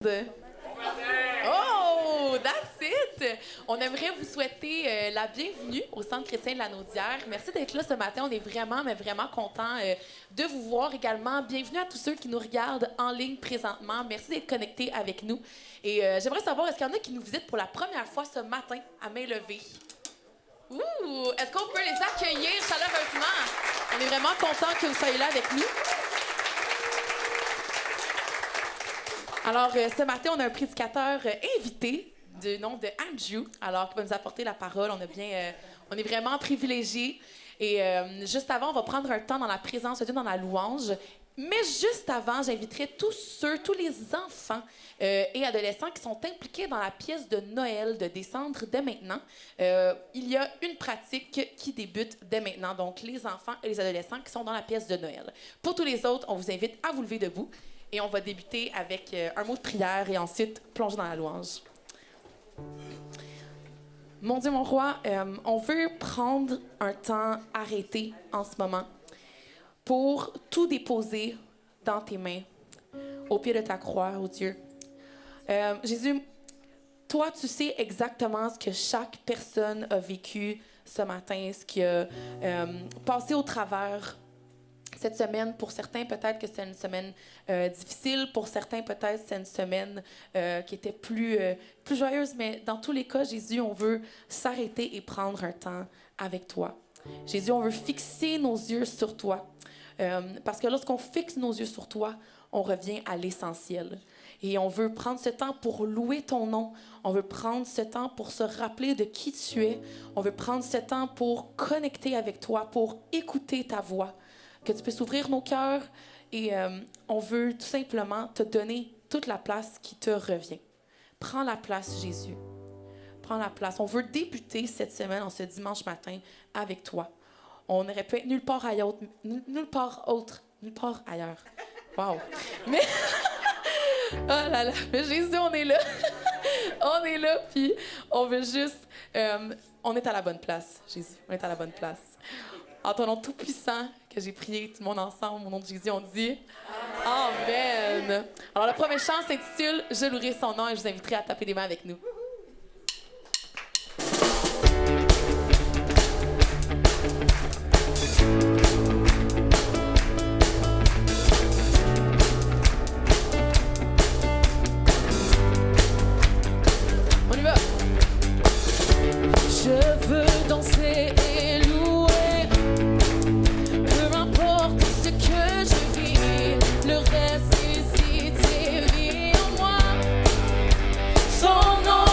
Oh, that's it! On aimerait vous souhaiter la bienvenue au Centre chrétien de la Naudière. Merci d'être là ce matin. On est vraiment, mais vraiment contents de vous voir également. Bienvenue à tous ceux qui nous regardent en ligne présentement. Merci d'être connectés avec nous. Et j'aimerais savoir, est-ce qu'il y en a qui nous visitent pour la première fois ce matin à main levée? Ouh! Est-ce qu'on peut les accueillir chaleureusement? On est vraiment contents que vous soyez là avec nous. Alors, ce matin, on a un prédicateur invité du nom de Andrew, alors qui va nous apporter la parole. On est vraiment privilégiés. Et juste avant, on va prendre un temps dans la présence de Dieu, dans la louange. Mais juste avant, j'inviterai tous les enfants et adolescents qui sont impliqués dans la pièce de Noël de descendre dès maintenant. Il y a une pratique qui débute dès maintenant, donc les enfants et les adolescents qui sont dans la pièce de Noël. Pour tous les autres, on vous invite à vous lever debout. Et on va débuter avec un mot de prière et ensuite plonger dans la louange. Mon Dieu, mon roi, on veut prendre un temps arrêté en ce moment pour tout déposer dans tes mains, au pied de ta croix, oh Dieu. Jésus, toi, tu sais exactement ce que chaque personne a vécu ce matin, ce qui a passé au travers cette semaine. Pour certains, peut-être que c'est une semaine difficile. Pour certains, peut-être c'est une semaine qui était plus joyeuse. Mais dans tous les cas, Jésus, on veut s'arrêter et prendre un temps avec toi. Jésus, on veut fixer nos yeux sur toi. Parce que lorsqu'on fixe nos yeux sur toi, on revient à l'essentiel. Et on veut prendre ce temps pour louer ton nom. On veut prendre ce temps pour se rappeler de qui tu es. On veut prendre ce temps pour connecter avec toi, pour écouter ta voix. Que tu puisses ouvrir nos cœurs et on veut tout simplement te donner toute la place qui te revient. Prends la place, Jésus. Prends la place. On veut débuter cette semaine, en ce dimanche matin, avec toi. On aurait pu être nulle part ailleurs. Nulle part ailleurs. Wow! Mais, oh là là, mais Jésus, on est là. On est là, puis on veut juste... on est à la bonne place, Jésus. On est à la bonne place. En ton nom tout-puissant, que j'ai prié tout le monde ensemble, au nom de Jésus, on dit Amen. Alors, le premier chant s'intitule « Je louerai son nom » et je vous inviterai à taper des mains avec nous. On y va. Je veux danser et louer. Le ressuscité vit en moi, son nom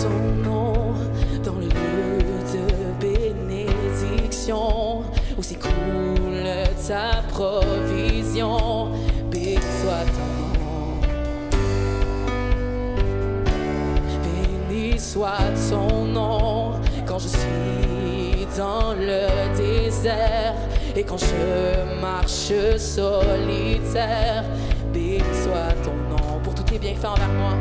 ton nom dans le lieu de bénédiction, où s'écoule ta provision. Béni soit ton nom. Béni soit ton nom quand je suis dans le désert et quand je marche solitaire. Béni soit ton nom pour tous tes bienfaits envers moi.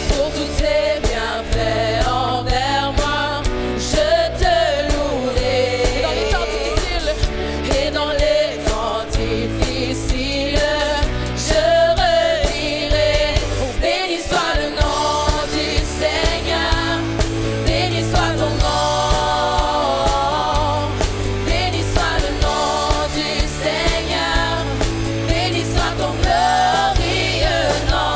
Pour tous tes bienfaits envers moi, je te louerai. Et dans les temps difficiles, et dans les temps difficiles, je redirai. Oh, béni soit le nom du Seigneur, béni soit ton nom, béni soit le nom du Seigneur, béni soit ton glorieux nom.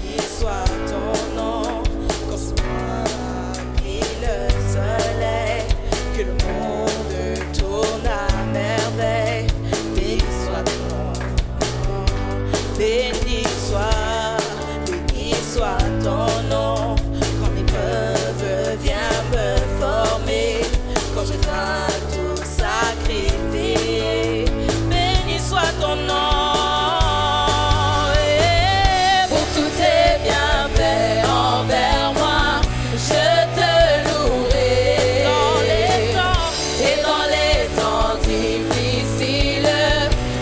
Béni soit ton nom, quand sur moi brille le soleil, que le monde tourne à merveille. Béni soit ton nom, béni soit ton nom, quand l'épreuve vient me former, quand je dois tout sacrifier. Béni soit ton nom. Pour tous tes bienfaits envers moi, je te louerai. Et dans les temps difficiles,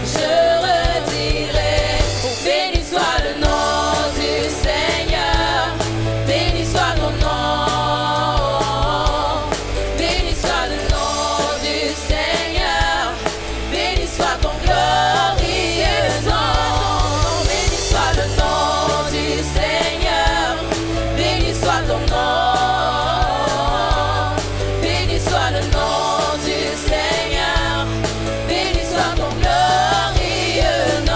je redirai. Oh, béni soit le nom du Seigneur, béni soit ton nom, béni soit le nom du Seigneur, béni soit ton glorieux nom. Béni soit le nom du Seigneur, béni soit ton nom, béni soit le nom du Seigneur, béni soit ton glorieux nom.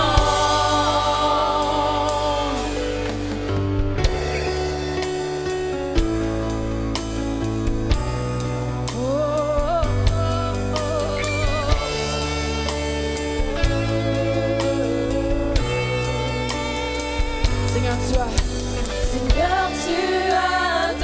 Seigneur, tu as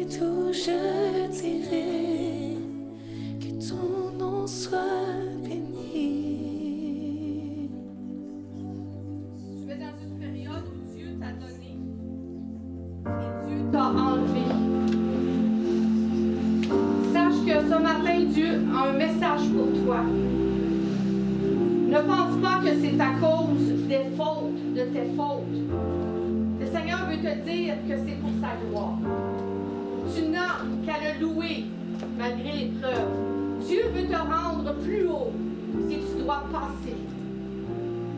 tout je dirai que ton nom soit béni. Tu es dans une période où Dieu t'a donné et Dieu t'a enlevé. Sache que ce matin, Dieu a un message pour toi. Ne pense pas que c'est à cause des fautes, de tes fautes. Le Seigneur veut te dire que c'est pour sa gloire. Tu n'as qu'à le louer malgré l'épreuve. Dieu veut te rendre plus haut et tu dois passer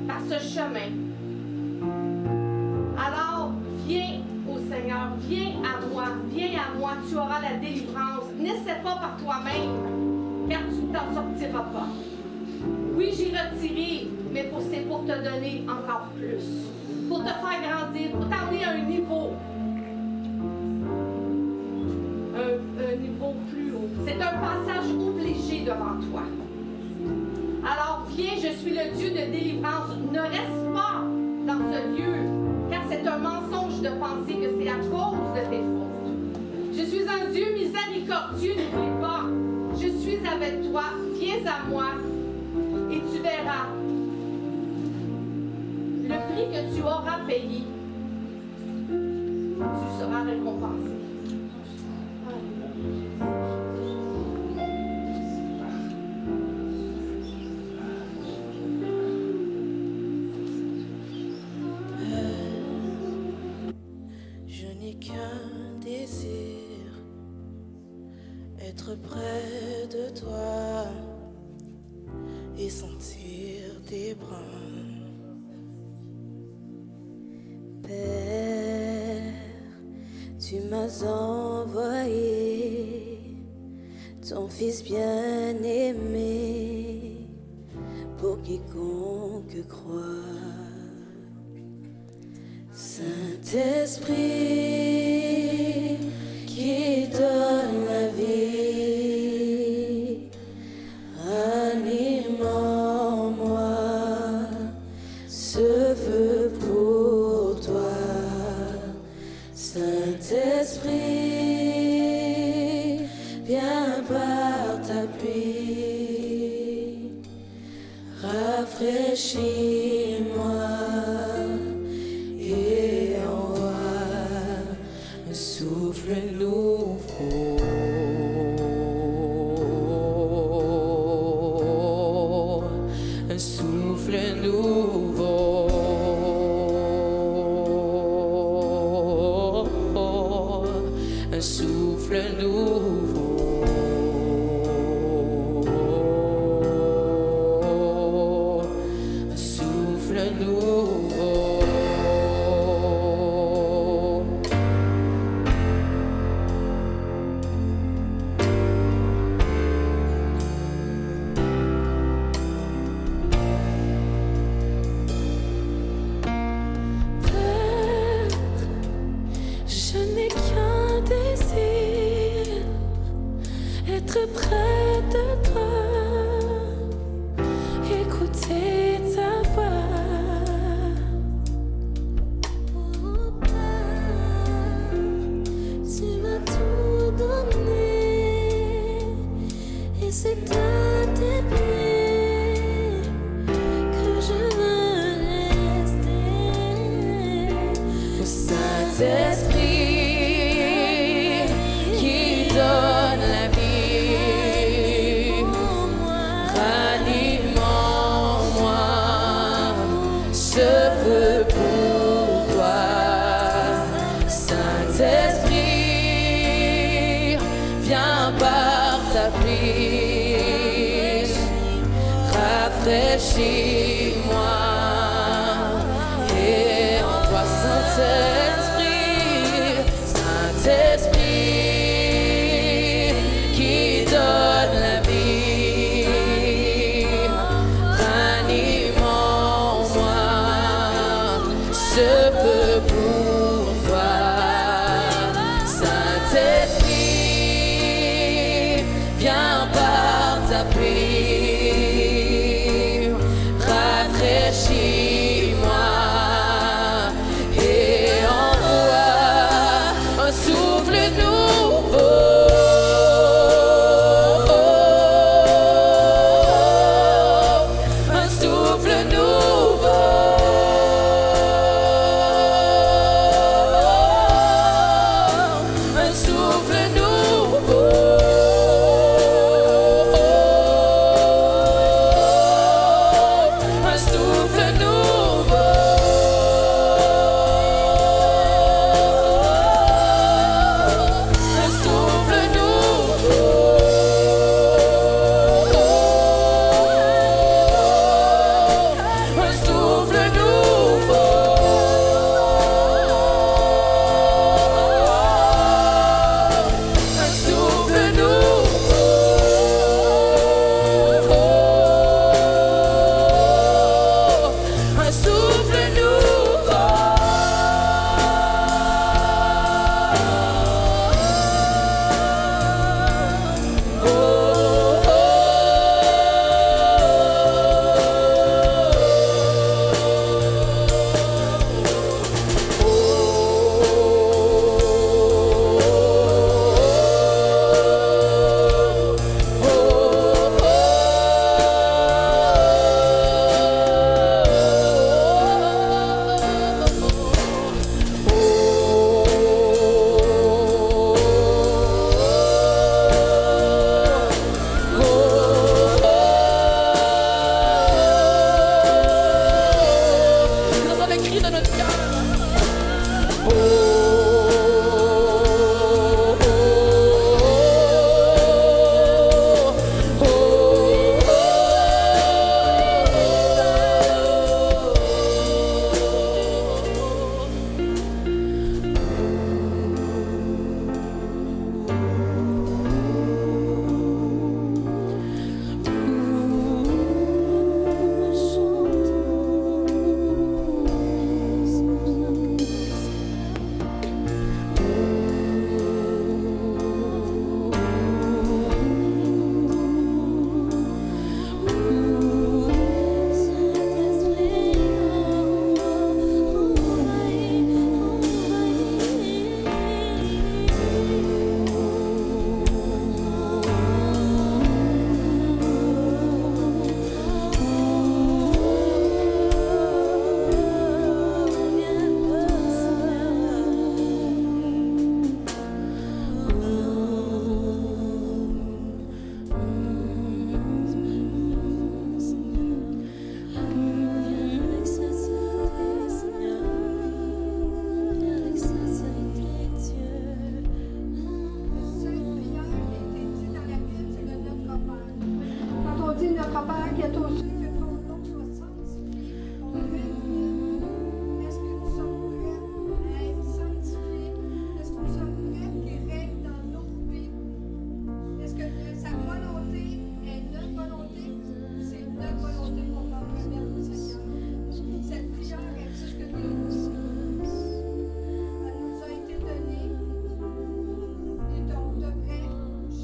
par ce chemin. Alors, viens au Seigneur, viens à moi, tu auras la délivrance. N'essaie pas par toi-même, car tu ne t'en sortiras pas. Oui, j'ai retiré, mais c'est pour te donner encore plus, pour te faire grandir, pour t'emmener à un niveau plus haut. C'est un passage obligé devant toi. Alors viens, je suis le Dieu de délivrance. Ne reste pas dans ce lieu, car c'est un mensonge de penser que c'est à cause de tes fautes. Je suis un Dieu miséricordieux, n'oublie pas. Je suis avec toi, viens à moi et tu verras le prix que tu auras payé. Tu seras récompensé. Je n'ai qu'un désir, être près de toi et sentir tes bras. Père, tu m'as envoyé ton Fils bien-aimé pour quiconque croit. Saint-Esprit qui donne la vie, anime en moi ce feu pour toi. Saint-Esprit, viens par ta pluie, rafraîchis-moi. Souffle nouveau, un souffle nouveau, un souffle nouveau, un souffle nouveau. Près de toi, écouter ta voix. Oh Père, tu m'as tout donné, et c'est à tes pieds que je veux rester. Saint-Esprit qui donne la vie, Saint-Esprit, viens par ta pluie, rafraîchis-moi et envoie Saint-Esprit, Saint-Esprit qui donne la vie, ranime en moi ce feu pour toi. Saint-Esprit, viens par ta pluie, rafraîchis-moi et Notre Père qui est aux cieux, que ton nom soit sanctifié, que ton règne vienne. Est-ce que nous sommes prêts à être sanctifiés? Est-ce que nous sommes prêts qu'il règne dans nos vies? Est-ce que sa volonté est notre volonté? C'est notre volonté qu'on va remettre au Seigneur. Cette prière est plus que nous. Elle nous a été donnée. Et on devrait,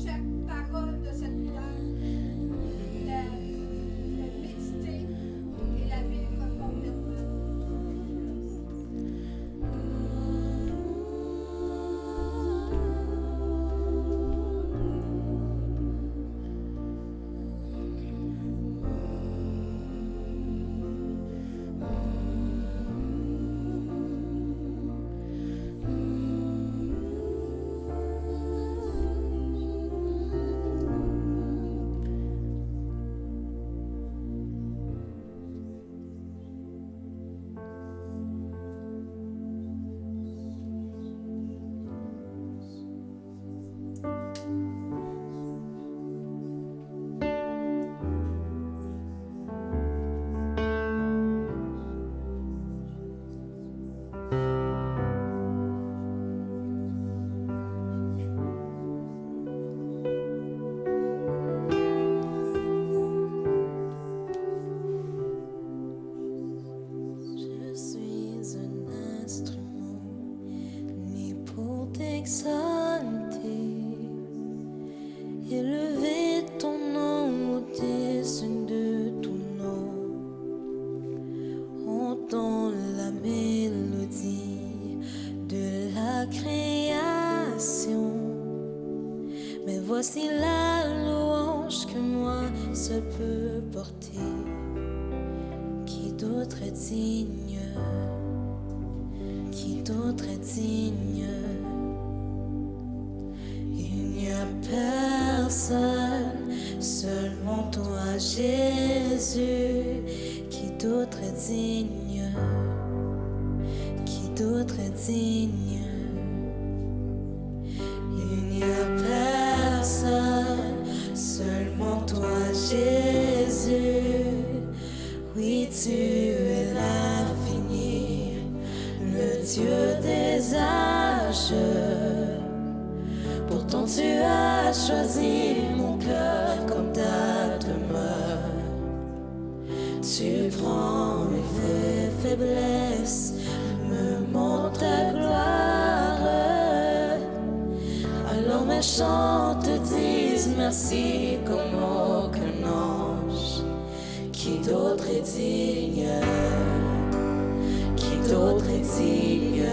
chaque parole de cette prière, la méditer et la vivre complètement. Je suis un instrument né pour t'exalter, élever ton nom au-dessus de tout nom. Entends la mélodie de la création. Mais voici la louange que moi seul peux porter. Qui d'autre est digne? Qui d'autre est digne? Il n'y a personne, seulement toi, Jésus. Qui d'autre est digne? Qui d'autre est digne? Il n'y a personne, seulement toi, Jésus. Oui, tu es l'infini, le Dieu des âges. Pourtant tu as choisi mon cœur comme ta demeure. Tu prends mes faiblesses, me montres ta gloire. Alors mes chants te disent merci comme aucun ange. Qui d'autre est digne? Qui d'autre est digne?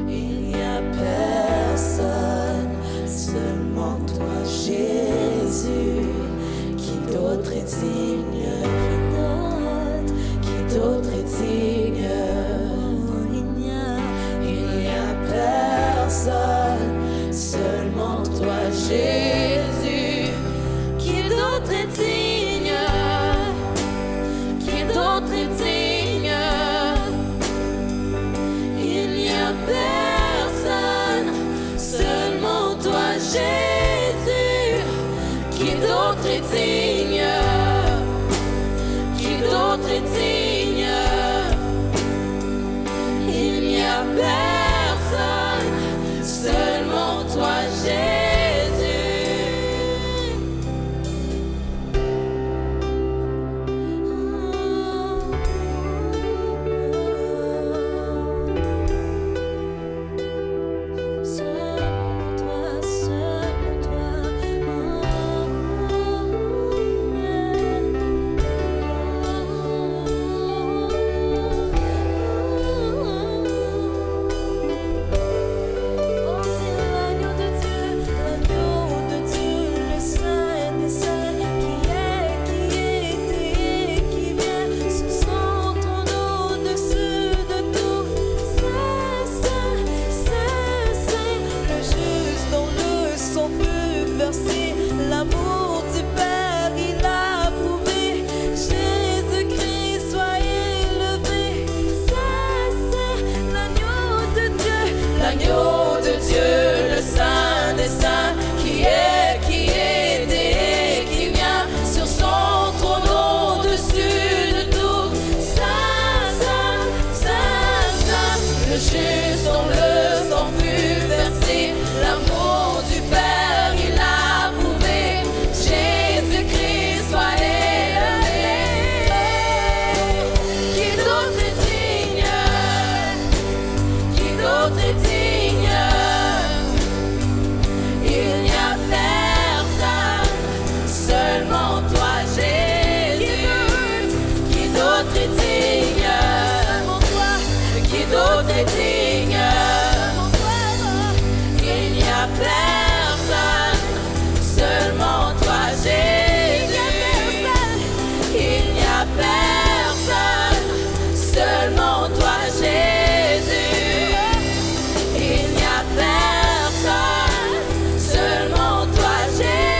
Il n'y a personne, seulement toi, Jésus. Qui d'autre est digne? Qui d'autre est digne? Il n'y a personne, seulement toi, Jésus. Qui d'autre est digne? Qui d'autre est digne? Il n'y a personne, seulement toi, Jésus. Qui d'autre est digne? Qui d'autre est digne? Il n'y a personne, seulement toi, Jésus. Seulement toi, seulement toi. Oh, c'est l'agneau de Dieu. a personne, seulement toi Jésus. Il n'y a personne, seulement toi Jésus. Il n'y a personne, seulement toi Jésus.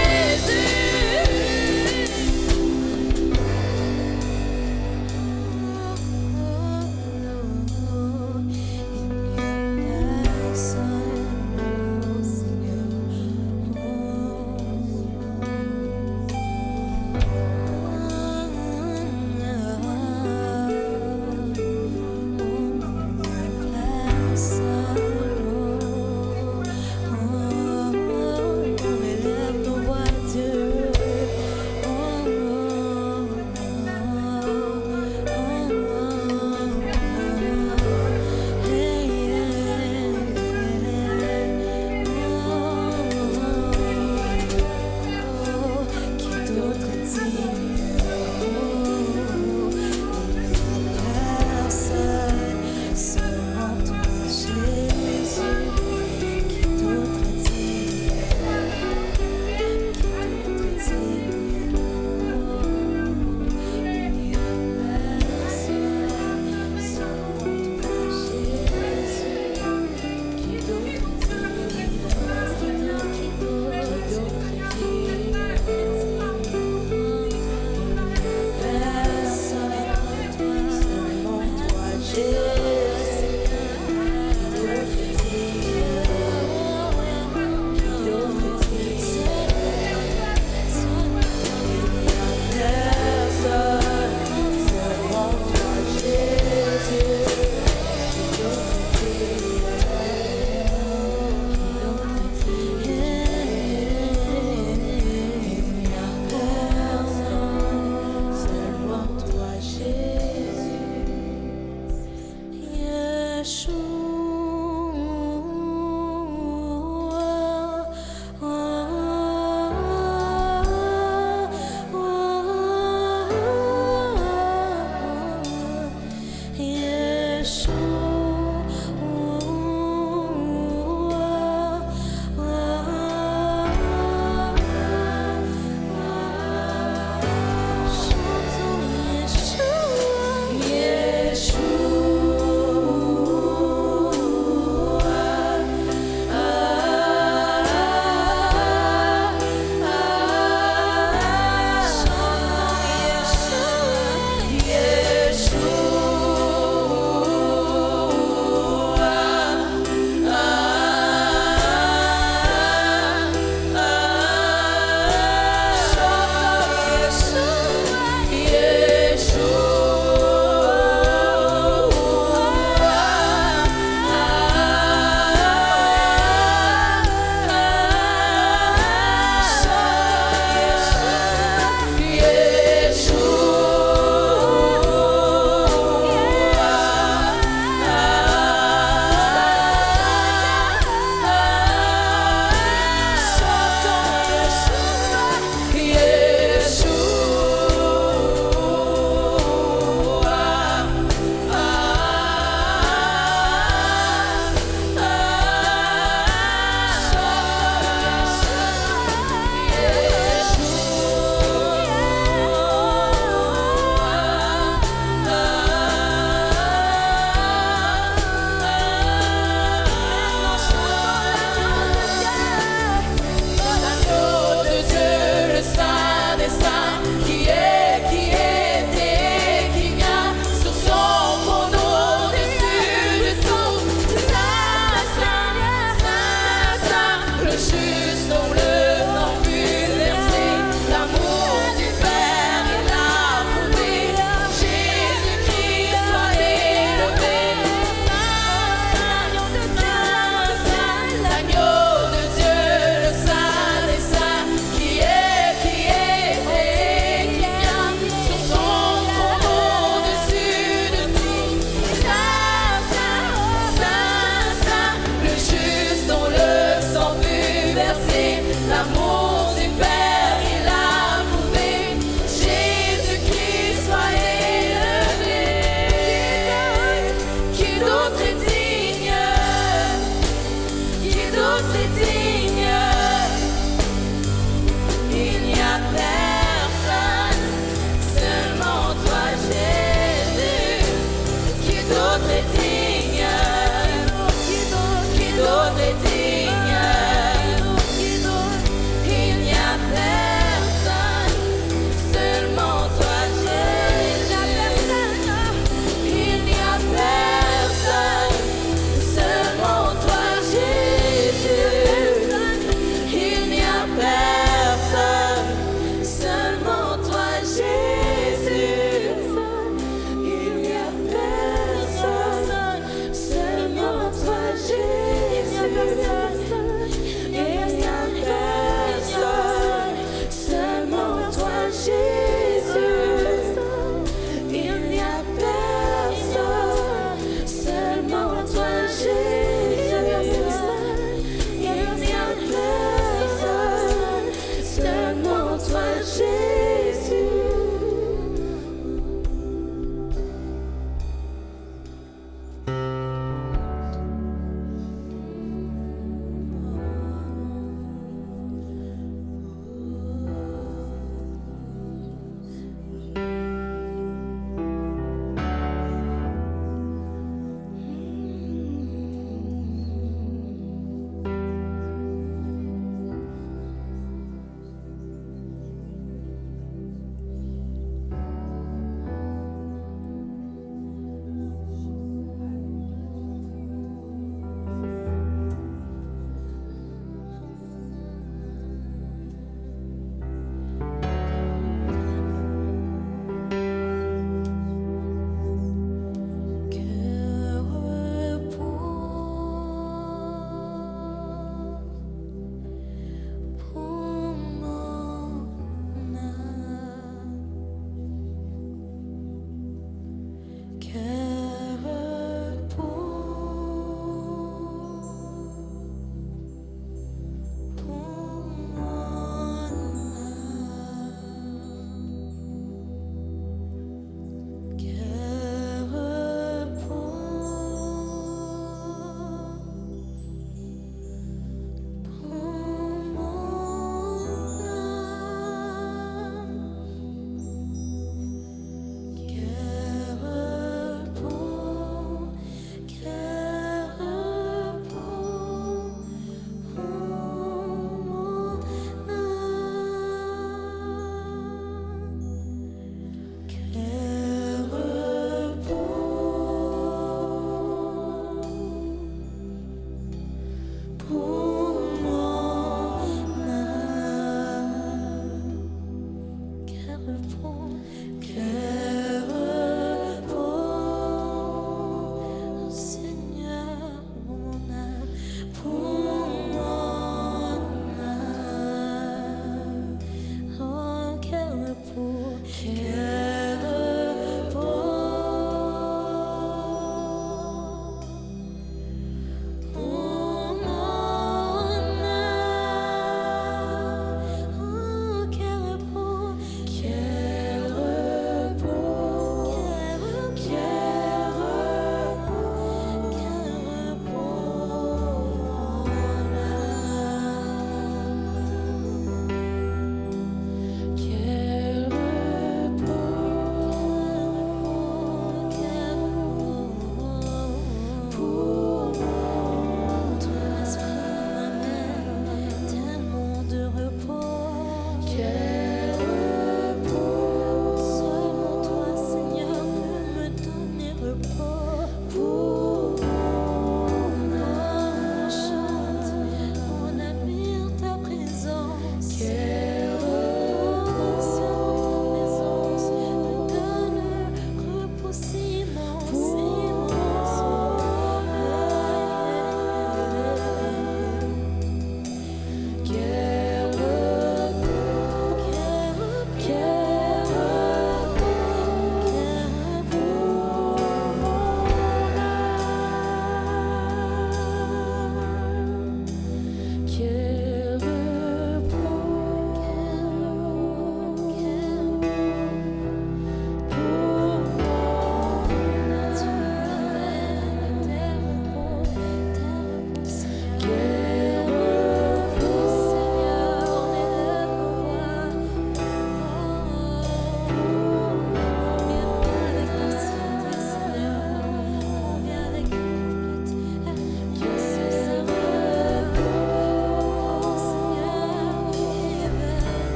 d'autre est digne?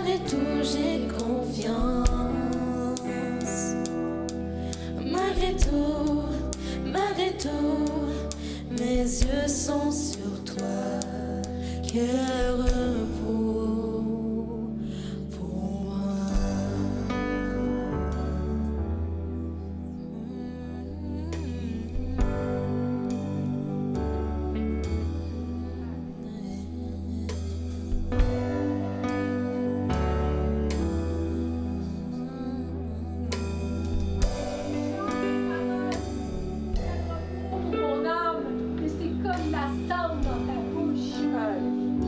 Malgré tout, j'ai confiance. Malgré tout, mes yeux sont sur toi. Quel repos pour moi. Mon âme, mais c'est comme la cendre dans ta bouche.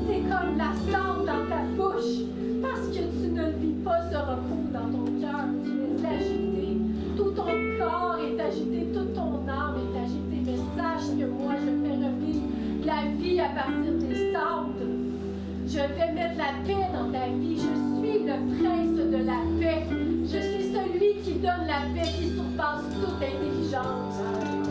C'est comme la cendre dans ta bouche. Parce que tu ne vis pas ce repos dans ton cœur. Tu es agité. Tout ton corps est agité. Toute ton âme est agitée. Mais sache que moi, je fais revivre la vie à partir des cendres. Je vais mettre la paix dans ta vie. Je suis le prince de la paix. Je suis celui qui donne la paix qui surpasse toute intelligence.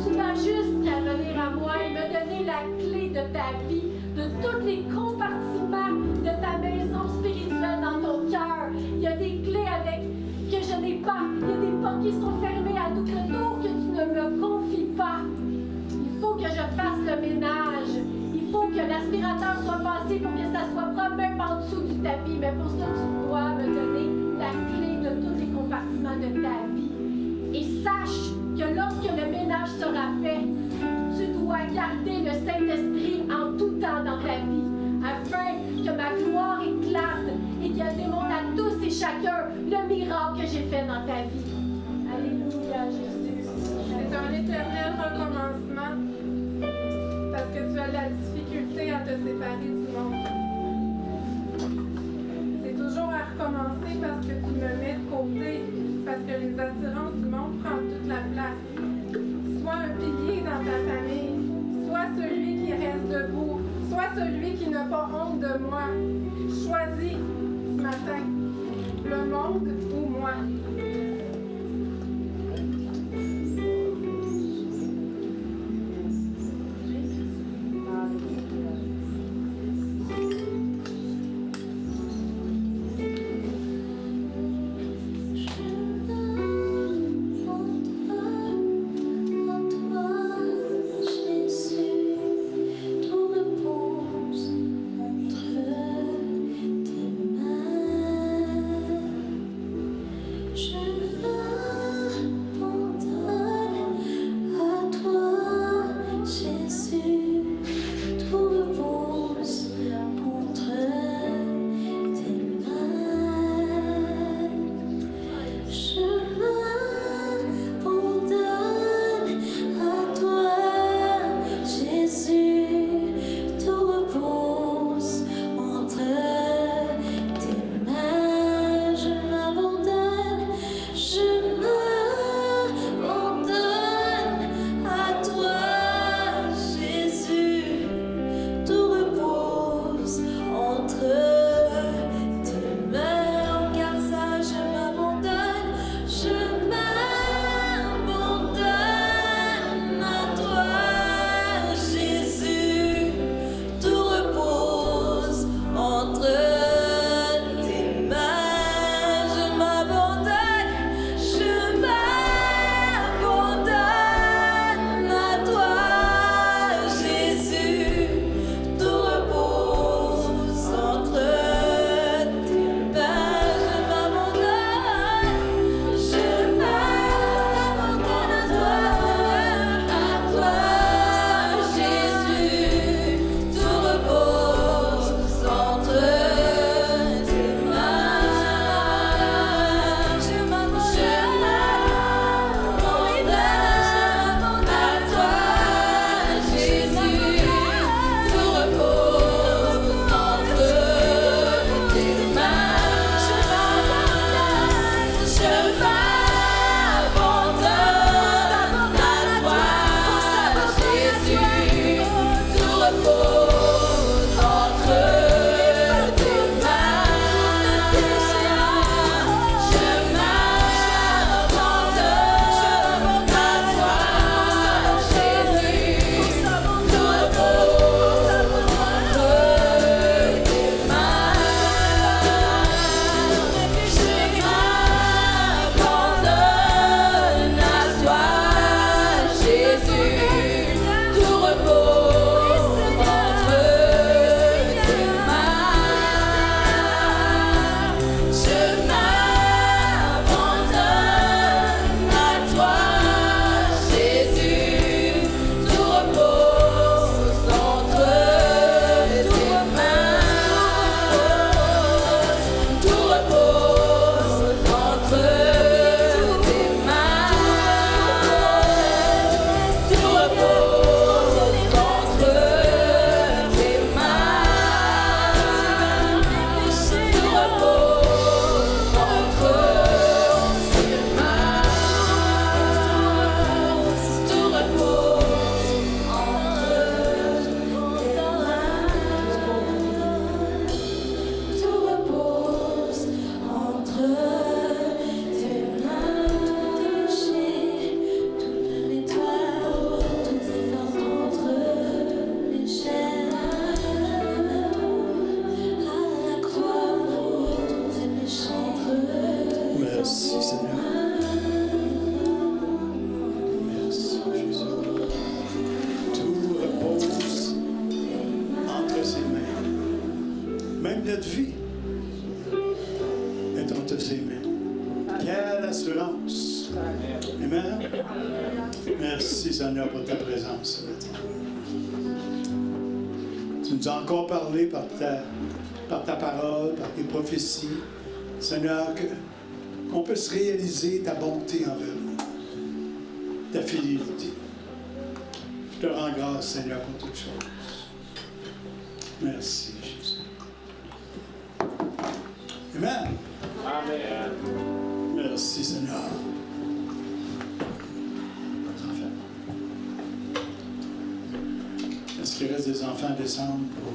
Tu n'as juste qu'à venir à moi et me donner la clé de ta vie, de tous les compartiments de ta maison spirituelle dans ton cœur. Il y a des clés que je n'ai pas. Il y a des portes qui sont fermées à tout le tour que tu ne me confies pas. Il faut que je fasse le ménage. Il faut que l'aspirateur soit passé pour que ça soit propre même en dessous du tapis. Mais pour ça, tu dois me donner la clé de tous les compartiments de ta vie. Et sache que lorsque le ménage sera fait, tu dois garder le Saint-Esprit en tout temps dans ta vie, afin que ma gloire éclate et qu'elle démontre à tous et chacun le miracle que j'ai fait dans ta vie. Alléluia, Jésus. C'est un éternel recommencement parce que tu as de la difficulté à te séparer du monde. C'est toujours à recommencer parce que tu me mets de côté, parce que les attirances du monde prennent toute la place. Sois un pilier dans ta famille, sois celui qui reste debout, sois celui qui n'a pas honte de moi. Choisis ce matin le monde ou moi. Entre Même notre vie est entre ses mains. Quelle assurance! Amen. Merci, Seigneur, pour ta présence ce matin. Tu nous as encore parlé par ta parole, par tes prophéties. Seigneur, qu'on puisse réaliser ta bonté envers nous, ta fidélité. Je te rends grâce, Seigneur, pour toutes choses. Merci, Jésus. Amen. Amen. Merci, Seigneur. Est-ce qu'il reste des enfants à descendre pour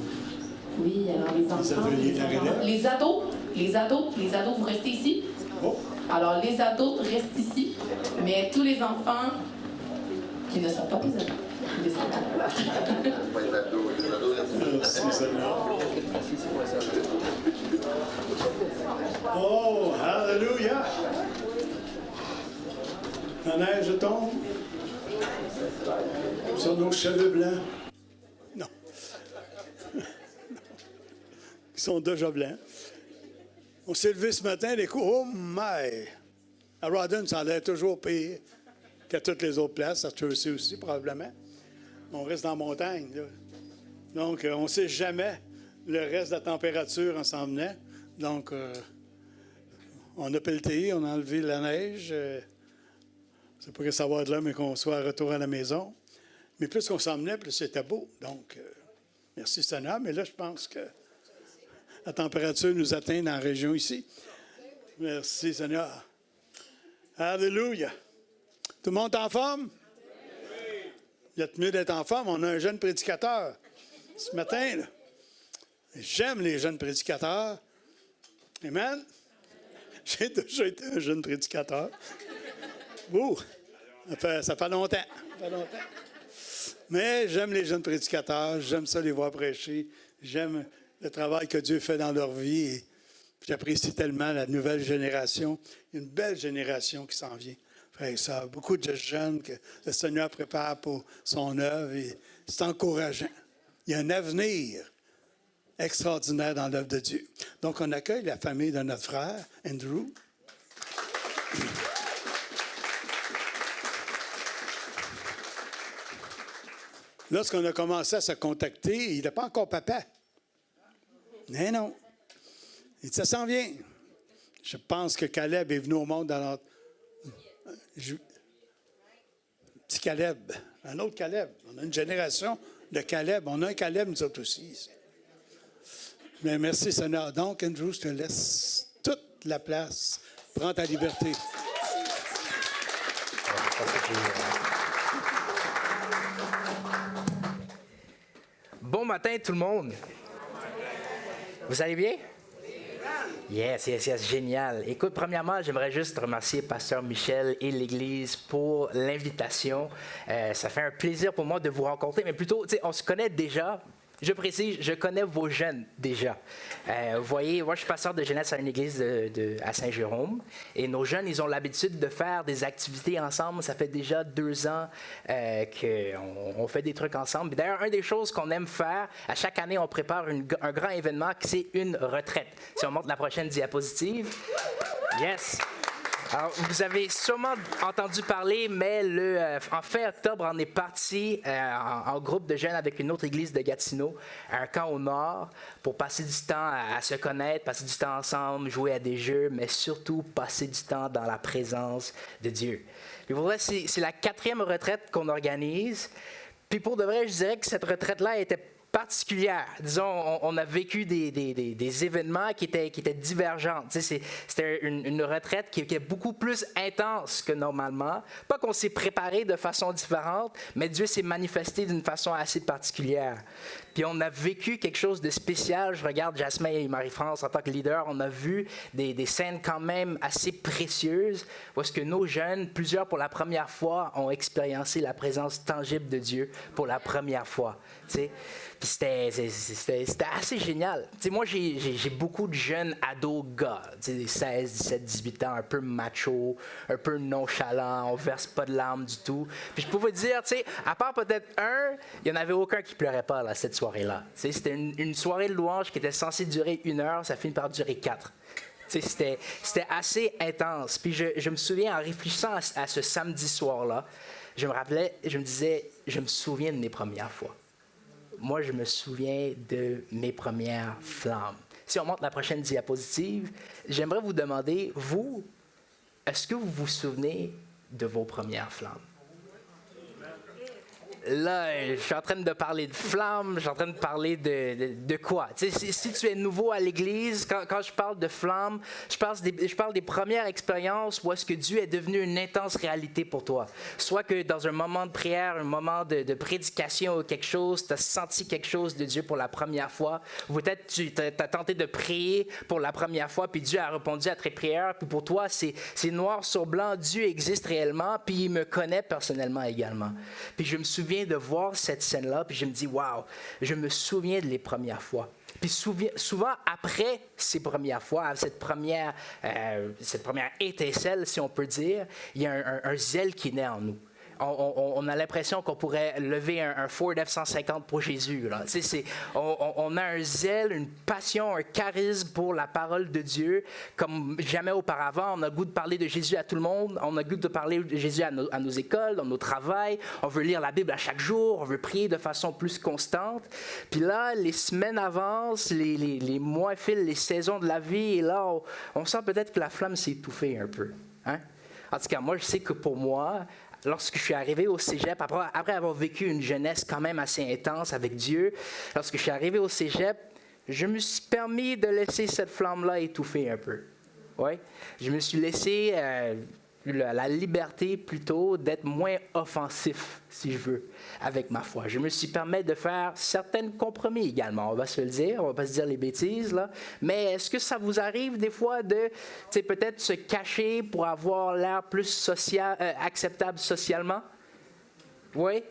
Oui, alors les enfants, ateliers de la relève? les ados, vous restez ici. Oh, Alors les ados restent ici, mais tous les enfants qui ne sont pas des ados, merci, Seigneur. Oh, hallelujah! La neige tombe sur nos cheveux blancs. Non. Ils sont déjà blancs. On s'est levé ce matin, les coups, oh my! À Rawdon, ça allait toujours pire qu'à toutes les autres places, à Chelsea aussi, probablement. On reste dans la montagne, là. Donc, on ne sait jamais le reste de la température en s'en venant. Donc, on a pelleté, on a enlevé la neige. C'est pas que ça va être là, mais qu'on soit à retour à la maison. Mais plus qu'on s'en venait, plus c'était beau. Donc, merci Seigneur. Mais là, je pense que la température nous atteint dans la région ici. Merci Seigneur. Alléluia. Tout le monde est en forme? Il est mieux d'être en forme. On a un jeune prédicateur ce matin. Là. J'aime les jeunes prédicateurs. Amen. J'ai déjà été un jeune prédicateur. Ouh, ça fait longtemps. Mais j'aime les jeunes prédicateurs. J'aime ça les voir prêcher. J'aime le travail que Dieu fait dans leur vie. Et j'apprécie tellement la nouvelle génération. Il y a une belle génération qui s'en vient. Frère et sœurs, beaucoup de jeunes que le Seigneur prépare pour son œuvre. Et c'est encourageant. Il y a un avenir extraordinaire dans l'œuvre de Dieu. Donc, on accueille la famille de notre frère, Andrew. Lorsqu'on a commencé à se contacter, il n'est pas encore papa. Mais non. Il dit, ça s'en vient. Je pense que Caleb est venu au monde dans notre... Petit Caleb. Un autre Caleb. On a une génération de Caleb. On a un Caleb, nous autres aussi. Ici. Mais merci, Seigneur. Donc, Andrew, je te laisse toute la place. Prends ta liberté. Bon matin, tout le monde. Vous allez bien? Yes, génial. Écoute, premièrement, j'aimerais juste remercier Pasteur Michel et l'Église pour l'invitation. Ça fait un plaisir pour moi de vous rencontrer, mais plutôt, on se connaît déjà. Je précise, je connais vos jeunes déjà. Vous voyez, moi, je suis pasteur de jeunesse à une église à Saint-Jérôme. Et nos jeunes, ils ont l'habitude de faire des activités ensemble. Ça fait déjà 2 ans qu'on fait des trucs ensemble. D'ailleurs, une des choses qu'on aime faire, à chaque année, on prépare un grand événement, c'est une retraite. Si on montre la prochaine diapositive. Yes! Alors, vous avez sûrement entendu parler, mais en fin octobre, on est parti en groupe de jeunes avec une autre église de Gatineau, à un camp au nord, pour passer du temps à se connaître, passer du temps ensemble, jouer à des jeux, mais surtout passer du temps dans la présence de Dieu. Puis pour vrai, c'est la 4e retraite qu'on organise. Puis pour de vrai, je dirais que cette retraite-là était particulière. Disons, on a vécu des événements qui étaient divergents. C'était une retraite qui est beaucoup plus intense que normalement. Pas qu'on s'est préparé de façon différente, mais Dieu s'est manifesté d'une façon assez particulière. Puis on a vécu quelque chose de spécial. Je regarde Jasmin et Marie-France en tant que leader. On a vu des scènes quand même assez précieuses où est-ce que nos jeunes, plusieurs pour la première fois, ont expériencé la présence tangible de Dieu pour la première fois. T'sais. Puis Puis c'était assez génial. Tu sais, moi, j'ai beaucoup de jeunes ados gars, tu sais, 16, 17, 18 ans, un peu macho, un peu nonchalant, on verse pas de larmes du tout. Puis je pouvais dire, tu sais, à part peut-être un, il n'y en avait aucun qui pleurait pas là, cette soirée-là. Tu sais, c'était une soirée de louange qui était censée durer 1 heure, ça finit par durer 4. Tu sais, c'était assez intense. Puis je me souviens, en réfléchissant à ce samedi soir-là, je me disais, je me souviens de mes premières fois. Moi, je me souviens de mes premières flammes. Si on montre la prochaine diapositive, j'aimerais vous demander, vous, est-ce que vous vous souvenez de vos premières flammes? Là, je suis en train de parler de flammes, je suis en train de parler de quoi? Tu sais, si tu es nouveau à l'Église, quand je parle de flammes, je parle des premières expériences où est-ce que Dieu est devenu une intense réalité pour toi. Soit que dans un moment de prière, un moment de prédication ou quelque chose, tu as senti quelque chose de Dieu pour la première fois. Ou peut-être tu as tenté de prier pour la première fois, puis Dieu a répondu à tes prières. Puis pour toi, c'est noir sur blanc, Dieu existe réellement, puis il me connaît personnellement également. Puis je me souviens de voir cette scène-là, puis je me dis, wow, je me souviens de les premières fois. Puis souvent, après ces premières fois, cette première étincelle, si on peut dire, il y a un zèle qui naît en nous. On a l'impression qu'on pourrait lever un Ford F-150 pour Jésus. Là. On a un zèle, une passion, un charisme pour la parole de Dieu comme jamais auparavant. On a le goût de parler de Jésus à tout le monde. On a le goût de parler de Jésus à nos écoles, dans nos travails. On veut lire la Bible à chaque jour. On veut prier de façon plus constante. Puis là, les semaines avancent, les mois filent, les saisons de la vie. Et là, on sent peut-être que la flamme s'est étouffée un peu. Hein? En tout cas, moi, je sais que pour moi, lorsque je suis arrivé au cégep, après avoir vécu une jeunesse quand même assez intense avec Dieu, lorsque je suis arrivé au cégep, je me suis permis de laisser cette flamme-là étouffer un peu. Ouais? Je me suis laissé la liberté plutôt d'être moins offensif, si je veux, avec ma foi. Je me suis permis de faire certains compromis également, on va se le dire, on va pas se dire les bêtises, là. Mais est-ce que ça vous arrive des fois de peut-être se cacher pour avoir l'air plus acceptable socialement? Oui?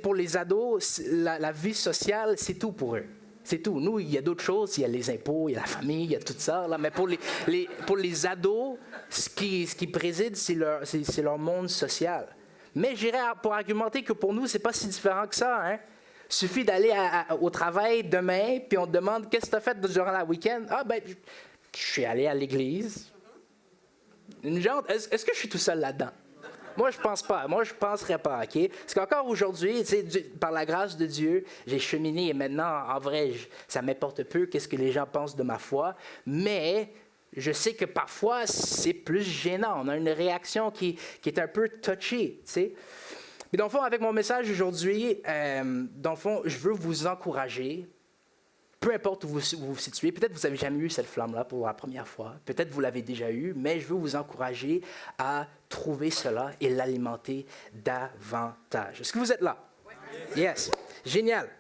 Pour les ados, la vie sociale, c'est tout pour eux. C'est tout. Nous, il y a d'autres choses. Il y a les impôts, il y a la famille, il y a tout ça. Là. Mais pour les ados, ce qui préside, c'est leur monde social. Mais j'irais pour argumenter que pour nous, c'est pas si différent que ça. Hein? Il suffit d'aller au travail demain, puis on te demande « Qu'est-ce que tu as fait durant la week-end? » Ah, ben, je suis allé à l'église. Est-ce que je suis tout seul là-dedans? Moi, je pense pas. Moi, je penserais pas, OK? Parce qu'encore aujourd'hui, par la grâce de Dieu, j'ai cheminé et maintenant, en vrai, ça m'importe peu qu'est-ce que les gens pensent de ma foi. Mais je sais que parfois, c'est plus gênant. On a une réaction qui est un peu touchée, tu sais. Mais dans le fond, avec mon message aujourd'hui, dans le fond, je veux vous encourager. Peu importe où vous vous situez, peut-être que vous n'avez jamais eu cette flamme-là pour la première fois, peut-être que vous l'avez déjà eu, mais je veux vous encourager à trouver cela et l'alimenter davantage. Est-ce que vous êtes là? Oui. Yes. Génial.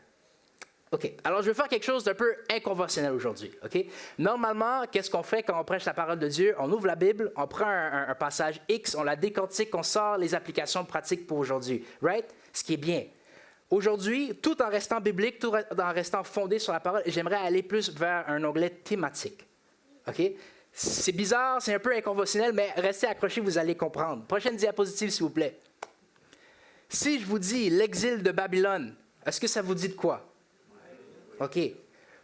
OK. Alors, je vais faire quelque chose d'un peu inconventionnel aujourd'hui. OK? Normalement, qu'est-ce qu'on fait quand on prêche la parole de Dieu? On ouvre la Bible, on prend un passage X, on la décortique, on sort les applications pratiques pour aujourd'hui. Right? Ce qui est bien. Aujourd'hui, tout en restant biblique, tout en restant fondé sur la parole, j'aimerais aller plus vers un onglet thématique. OK? C'est bizarre, c'est un peu inconventionnel, mais restez accrochés, vous allez comprendre. Prochaine diapositive, s'il vous plaît. Si je vous dis l'exil de Babylone, est-ce que ça vous dit de quoi? OK.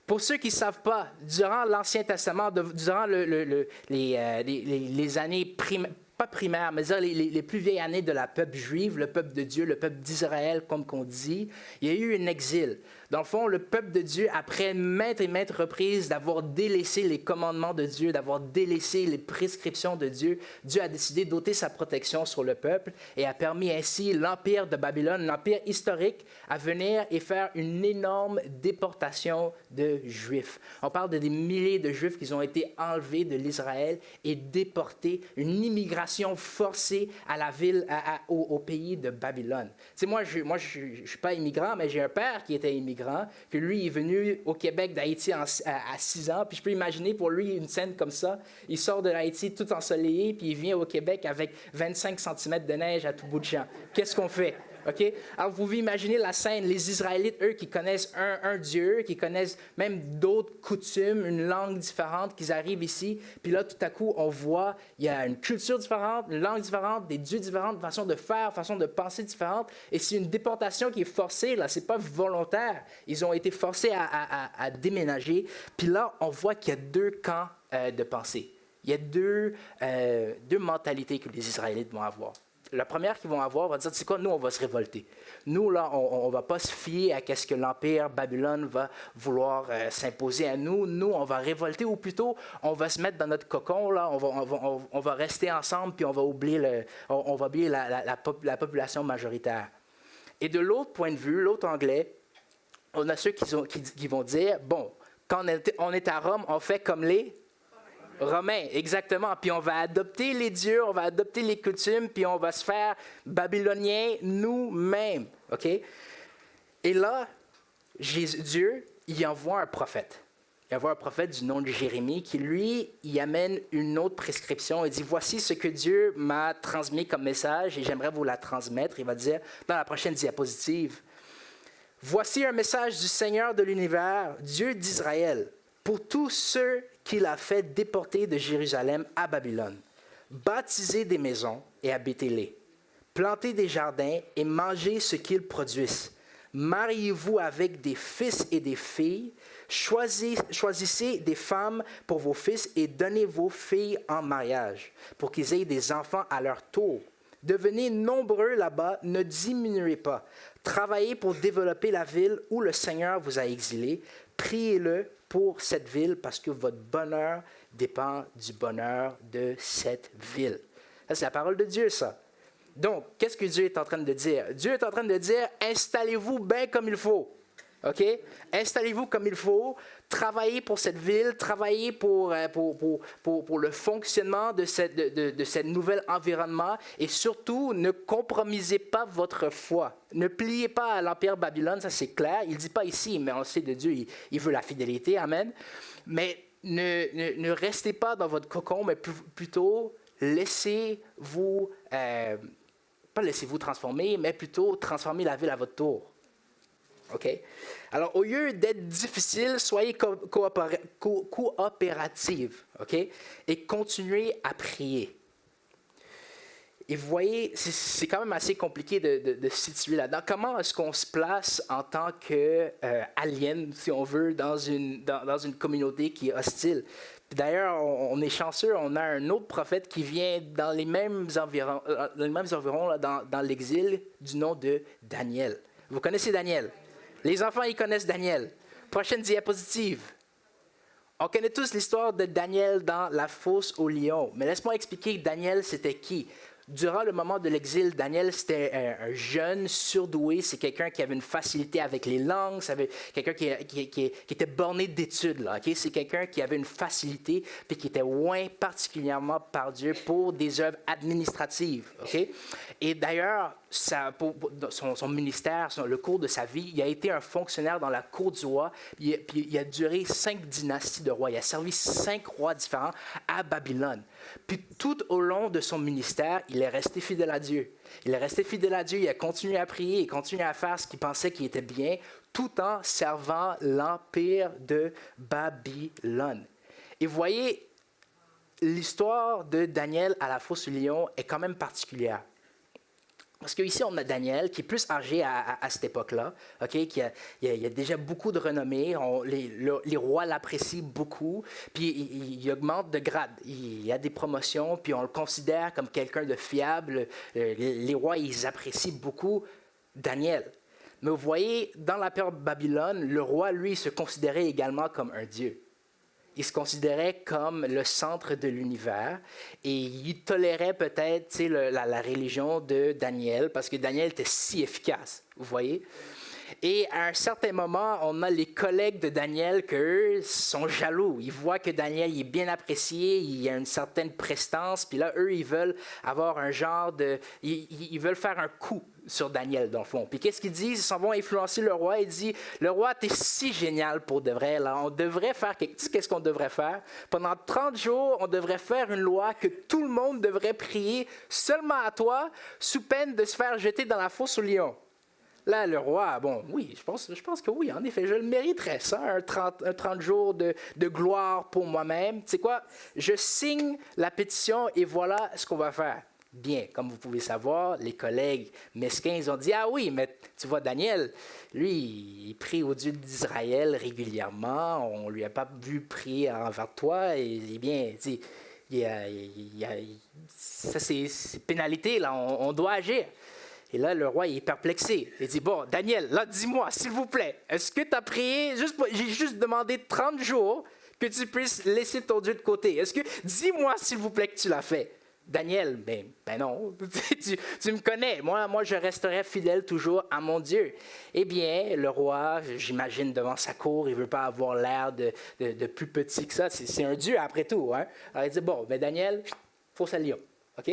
Pour ceux qui ne savent pas, durant l'Ancien Testament, durant les années pas primaires, mais les plus vieilles années de la peuple juive, le peuple de Dieu, le peuple d'Israël, comme qu'on dit, il y a eu un exil. Dans le fond, le peuple de Dieu, après maintes et maintes reprises d'avoir délaissé les commandements de Dieu, d'avoir délaissé les prescriptions de Dieu, Dieu a décidé d'ôter sa protection sur le peuple et a permis ainsi l'Empire de Babylone, l'Empire historique, à venir et faire une énorme déportation de Juifs. On parle de des milliers de Juifs qui ont été enlevés de l'Israël et déportés, une immigration forcée à la ville, au pays de Babylone. Tu sais, moi, je suis pas immigrant, mais j'ai un père qui était immigrant, que lui est venu au Québec d'Haïti à 6 ans, puis je peux imaginer pour lui une scène comme ça. Il sort de Haïti tout ensoleillé, puis il vient au Québec avec 25 cm de neige à tout bout de champ. Qu'est-ce qu'on fait? OK? Alors, vous pouvez imaginer la scène, les Israélites, eux, qui connaissent un Dieu, qui connaissent même d'autres coutumes, une langue différente, qu'ils arrivent ici, puis là, tout à coup, on voit, il y a une culture différente, une langue différente, des dieux différents, une façon de faire, une façon de penser différente, et c'est une déportation qui est forcée, là, c'est pas volontaire. Ils ont été forcés à déménager, puis là, on voit qu'il y a deux camps de pensée. Il y a deux mentalités que les Israélites vont avoir. La première qu'ils vont avoir va dire, tu sais quoi, nous, on va se révolter. Nous, là, on ne va pas se fier à ce que l'Empire Babylone va vouloir s'imposer à nous. Nous, on va révolter, ou plutôt, on va se mettre dans notre cocon, là, on va rester ensemble, puis on va oublier la population majoritaire. Et de l'autre point de vue, l'autre anglais, on a ceux qui vont dire, bon, quand on est à Rome, on fait comme les Romains, exactement. Puis on va adopter les dieux, on va adopter les coutumes, puis on va se faire babyloniens nous-mêmes. OK? Et là, Dieu, il envoie un prophète. Il envoie un prophète du nom de Jérémie qui, lui, il amène une autre prescription. Il dit, voici ce que Dieu m'a transmis comme message et j'aimerais vous la transmettre. Il va dire, dans la prochaine diapositive, voici un message du Seigneur de l'univers, Dieu d'Israël, pour tous ceux qu'il a fait déporter de Jérusalem à Babylone. Bâtisez des maisons et habitez-les. Plantez des jardins et mangez ce qu'ils produisent. Mariez-vous avec des fils et des filles. Choisissez des femmes pour vos fils et donnez vos filles en mariage pour qu'ils aient des enfants à leur tour. Devenez nombreux là-bas, ne diminuez pas. Travaillez pour développer la ville où le Seigneur vous a exilés. Priez-le pour cette ville parce que votre bonheur dépend du bonheur de cette ville. Ça, c'est la parole de Dieu, ça. Donc, qu'est-ce que Dieu est en train de dire? Dieu est en train de dire, installez-vous bien comme il faut. OK? Installez-vous comme il faut, travaillez pour cette ville, travaillez pour le fonctionnement de ce nouvel environnement et surtout, ne compromisez pas votre foi. Ne pliez pas à l'Empire Babylone, ça c'est clair. Il ne dit pas ici, mais on sait de Dieu, il veut la fidélité, amen. Mais ne restez pas dans votre cocon, mais plutôt laissez-vous, pas laissez-vous transformer, mais plutôt transformer la ville à votre tour. OK? Alors, au lieu d'être difficile, soyez coopérative, OK? Et continuez à prier. Et vous voyez, c'est quand même assez compliqué de se situer là-dedans. Comment est-ce qu'on se place en tant qu'alien, si on veut, dans une communauté qui est hostile? D'ailleurs, on est chanceux, on a un autre prophète qui vient dans les mêmes environs là, dans l'exil, du nom de Daniel. Vous connaissez Daniel? Les enfants, ils connaissent Daniel. Prochaine diapositive. On connaît tous l'histoire de Daniel dans la fosse aux lions. Mais laisse-moi expliquer Daniel, c'était qui? Durant le moment de l'exil, Daniel, c'était un jeune surdoué. C'est quelqu'un qui avait une facilité avec les langues. C'est quelqu'un qui était borné d'études. Là, okay? C'est quelqu'un qui avait une facilité puis qui était oint particulièrement par Dieu pour des œuvres administratives. Okay? Et d'ailleurs, son ministère, le cours de sa vie, il a été un fonctionnaire dans la cour du roi. Puis il a duré 5 dynasties de rois. Il a servi 5 rois différents à Babylone. Puis tout au long de son ministère, il est resté fidèle à Dieu. Il est resté fidèle à Dieu, il a continué à prier, il continué à faire ce qu'il pensait qui était bien, tout en servant l'empire de Babylone. Et vous voyez, l'histoire de Daniel à la fosse aux lions est quand même particulière. Parce qu'ici, on a Daniel, qui est plus âgé à cette époque-là, okay, qui a déjà beaucoup de renommée, les rois l'apprécient beaucoup, puis il augmente de grade, il a des promotions, puis on le considère comme quelqu'un de fiable. Les rois, ils apprécient beaucoup Daniel. Mais vous voyez, dans l'Empire Babylone, le roi, lui, se considérait également comme un dieu. Il se considérait comme le centre de l'univers et il tolérait peut-être la religion de Daniel parce que Daniel était si efficace, vous voyez. Et à un certain moment, on a les collègues de Daniel qui, eux, sont jaloux. Ils voient que Daniel il est bien apprécié, il a une certaine prestance, puis là, eux, ils veulent avoir un genre de... Ils veulent faire un coup sur Daniel, dans le fond. Puis qu'est-ce qu'ils disent? Ils s'en vont influencer le roi. Ils disent, le roi, t'es si génial pour de vrai. Là, on devrait faire... Tu sais qu'est-ce qu'on devrait faire? Pendant 30 jours, on devrait faire une loi que tout le monde devrait prier seulement à toi, sous peine de se faire jeter dans la fosse au lion. Là, le roi, bon, oui, je pense que oui, en effet, je le mériterais, ça, un 30 jours de gloire pour moi-même. Tu sais quoi? Je signe la pétition et voilà ce qu'on va faire. Bien, comme vous pouvez savoir, les collègues mesquins, ils ont dit, ah oui, mais tu vois, Daniel, lui, il prie au Dieu d'Israël régulièrement, on ne lui a pas vu prier envers toi, et bien, tu sais, ça c'est pénalité, là, on doit agir. Et là, le roi il est perplexé. Il dit, bon, Daniel, là, dis-moi, s'il vous plaît, est-ce que tu as prié, j'ai juste demandé 30 jours que tu puisses laisser ton Dieu de côté. Est-ce que, dis-moi, s'il vous plaît, que tu l'as fait. Daniel, ben non, tu me connais, moi je resterai fidèle toujours à mon Dieu. Eh bien, le roi, j'imagine devant sa cour, il ne veut pas avoir l'air de plus petit que ça, c'est un Dieu après tout. Hein? Alors il dit, bon, ben Daniel, faut ça lion, OK?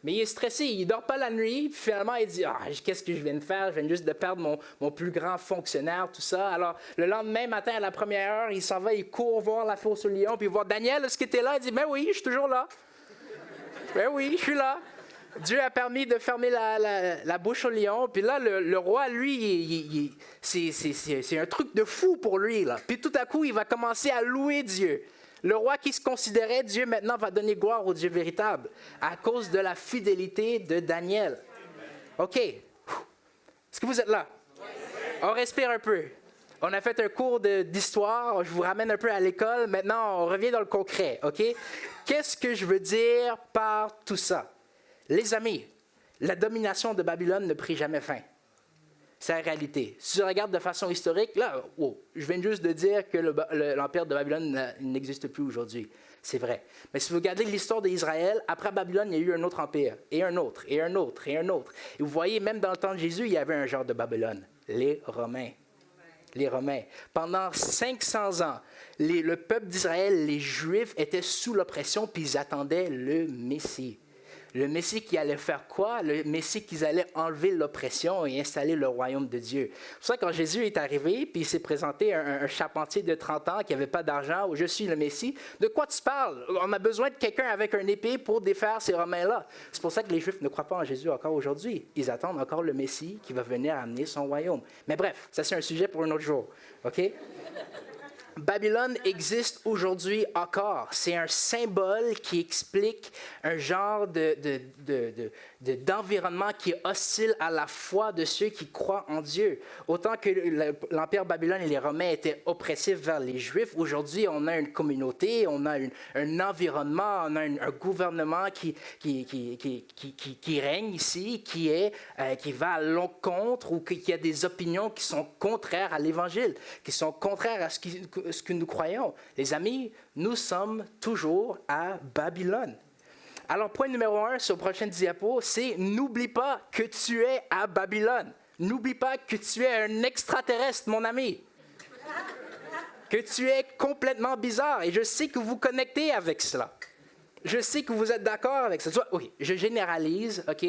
Mais il est stressé, il ne dort pas la nuit, puis finalement il dit, qu'est-ce que je viens de faire? Je viens juste de perdre mon plus grand fonctionnaire, tout ça. Alors le lendemain matin, à la première heure, il s'en va, il court voir la fosse au lion, puis il voit Daniel, est-ce que tu es là? Il dit, ben oui, je suis toujours là. Ben oui, je suis là. Dieu a permis de fermer la bouche au lion. Puis là, le roi, lui, c'est un truc de fou pour lui. Là. Puis tout à coup, il va commencer à louer Dieu. Le roi qui se considérait Dieu, maintenant, va donner gloire au Dieu véritable à cause de la fidélité de Daniel. OK. Est-ce que vous êtes là? On respire un peu. On a fait un cours d'histoire, je vous ramène un peu à l'école. Maintenant, on revient dans le concret, OK? Qu'est-ce que je veux dire par tout ça? Les amis, la domination de Babylone ne prit jamais fin. C'est la réalité. Si je regarde de façon historique, là, je viens juste de dire que l'empire de Babylone n'existe plus aujourd'hui. C'est vrai. Mais si vous regardez l'histoire d'Israël, après Babylone, il y a eu un autre empire, et un autre, et un autre, et un autre. Et vous voyez, même dans le temps de Jésus, il y avait un genre de Babylone, les Romains. Les Romains. Pendant 500 ans, le peuple d'Israël, les Juifs, étaient sous l'oppression, puis ils attendaient le Messie. Le Messie qui allait faire quoi? Le Messie qui allait enlever l'oppression et installer le royaume de Dieu. C'est pour ça que quand Jésus est arrivé, puis il s'est présenté un charpentier de 30 ans qui n'avait pas d'argent, où je suis le Messie, de quoi tu parles? On a besoin de quelqu'un avec une épée pour défaire ces Romains-là. C'est pour ça que les Juifs ne croient pas en Jésus encore aujourd'hui. Ils attendent encore le Messie qui va venir amener son royaume. Mais bref, ça c'est un sujet pour un autre jour. OK? Babylone existe aujourd'hui encore. C'est un symbole qui explique un genre d'environnement qui est hostile à la foi de ceux qui croient en Dieu. Autant que l'Empire Babylone et les Romains étaient oppressifs vers les Juifs, aujourd'hui, on a une communauté, on a un environnement, on a un gouvernement qui règne ici, qui va à l'encontre ou qui a des opinions qui sont contraires à l'Évangile, qui sont contraires à ce que nous croyons. Les amis, nous sommes toujours à Babylone. Alors, point numéro 1 sur la prochaine diapo, c'est n'oublie pas que tu es à Babylone. N'oublie pas que tu es un extraterrestre, mon ami. Que tu es complètement bizarre. Et je sais que vous connectez avec cela. Je sais que vous êtes d'accord avec ça. Oui, je généralise, OK?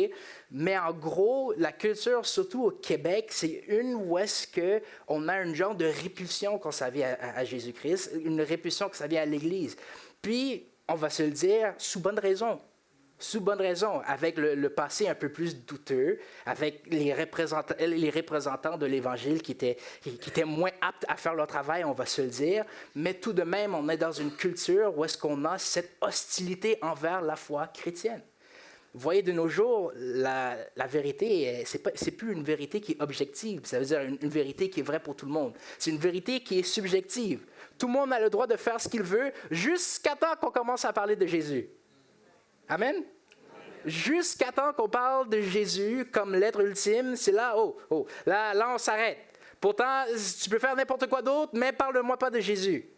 Mais en gros, la culture, surtout au Québec, c'est une où est-ce qu'on a un genre de répulsion quand ça vient à Jésus-Christ, une répulsion quand ça vient à l'Église. Puis, on va se le dire, sous bonne raison. Sous bonne raison, avec le passé un peu plus douteux, avec les représentants de l'Évangile qui étaient moins aptes à faire leur travail, on va se le dire, mais tout de même, on est dans une culture où est-ce qu'on a cette hostilité envers la foi chrétienne. Vous voyez, de nos jours, la vérité, c'est plus une vérité qui est objective, ça veut dire une vérité qui est vraie pour tout le monde. C'est une vérité qui est subjective. Tout le monde a le droit de faire ce qu'il veut jusqu'à temps qu'on commence à parler de Jésus. Amen? Jusqu'à temps qu'on parle de Jésus comme l'être ultime, c'est là, là on s'arrête. Pourtant, tu peux faire n'importe quoi d'autre, mais parle-moi pas de Jésus.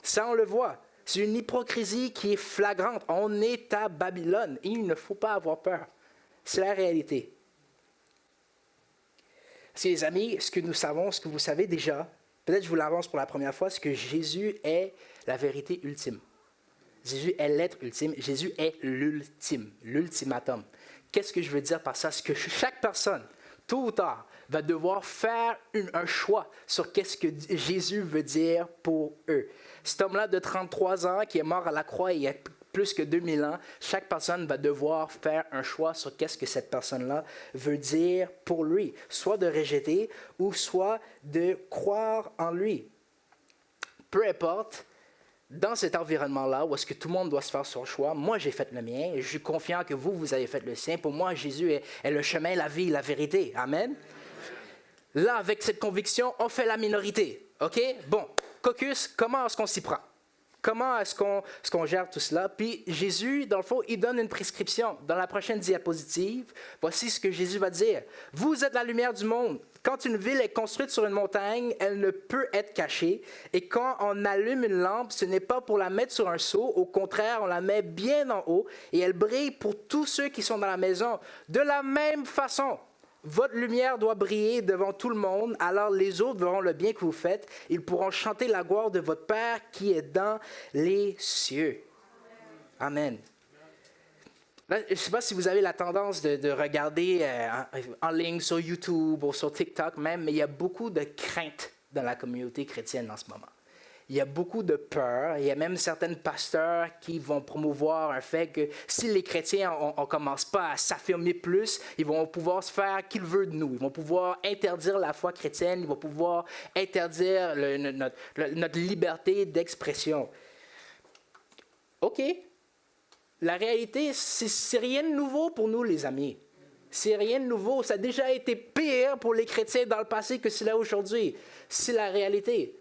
Ça, on le voit. C'est une hypocrisie qui est flagrante. On est à Babylone et il ne faut pas avoir peur. C'est la réalité. Si les amis, ce que nous savons, ce que vous savez déjà, peut-être je vous l'avance pour la première fois, c'est que Jésus est la vérité ultime. Jésus est l'être ultime. Jésus est l'ultime, l'ultimatum. Qu'est-ce que je veux dire par ça? C'est que chaque personne, tôt ou tard, va devoir faire un choix sur qu'est-ce que Jésus veut dire pour eux. Cet homme-là de 33 ans qui est mort à la croix il y a plus que 2000 ans, chaque personne va devoir faire un choix sur qu'est-ce que cette personne-là veut dire pour lui, soit de rejeter ou soit de croire en lui. Peu importe, dans cet environnement-là, où est-ce que tout le monde doit se faire son choix, moi j'ai fait le mien, et je suis confiant que vous avez fait le sien. Pour moi, Jésus est le chemin, la vie, la vérité. Amen. Là, avec cette conviction, on fait la minorité. OK? Bon, caucus, comment est-ce qu'on s'y prend? Comment est-ce qu'on gère tout cela? Puis Jésus, dans le fond, il donne une prescription. Dans la prochaine diapositive, voici ce que Jésus va dire. Vous êtes la lumière du monde. Quand une ville est construite sur une montagne, elle ne peut être cachée. Et quand on allume une lampe, ce n'est pas pour la mettre sur un seau. Au contraire, on la met bien en haut et elle brille pour tous ceux qui sont dans la maison. De la même façon, votre lumière doit briller devant tout le monde, alors les autres verront le bien que vous faites. Ils pourront chanter la gloire de votre Père qui est dans les cieux. Amen. Là, je ne sais pas si vous avez la tendance de regarder en ligne sur YouTube ou sur TikTok même, mais il y a beaucoup de crainte dans la communauté chrétienne en ce moment. Il y a beaucoup de peur. Il y a même certains pasteurs qui vont promouvoir un fait que si les chrétiens ne commencent pas à s'affirmer plus, ils vont pouvoir se faire qu'ils veulent de nous. Ils vont pouvoir interdire la foi chrétienne. Ils vont pouvoir interdire notre liberté d'expression. OK. La réalité, c'est rien de nouveau pour nous, les amis. C'est rien de nouveau. Ça a déjà été pire pour les chrétiens dans le passé que c'est là aujourd'hui. C'est la réalité.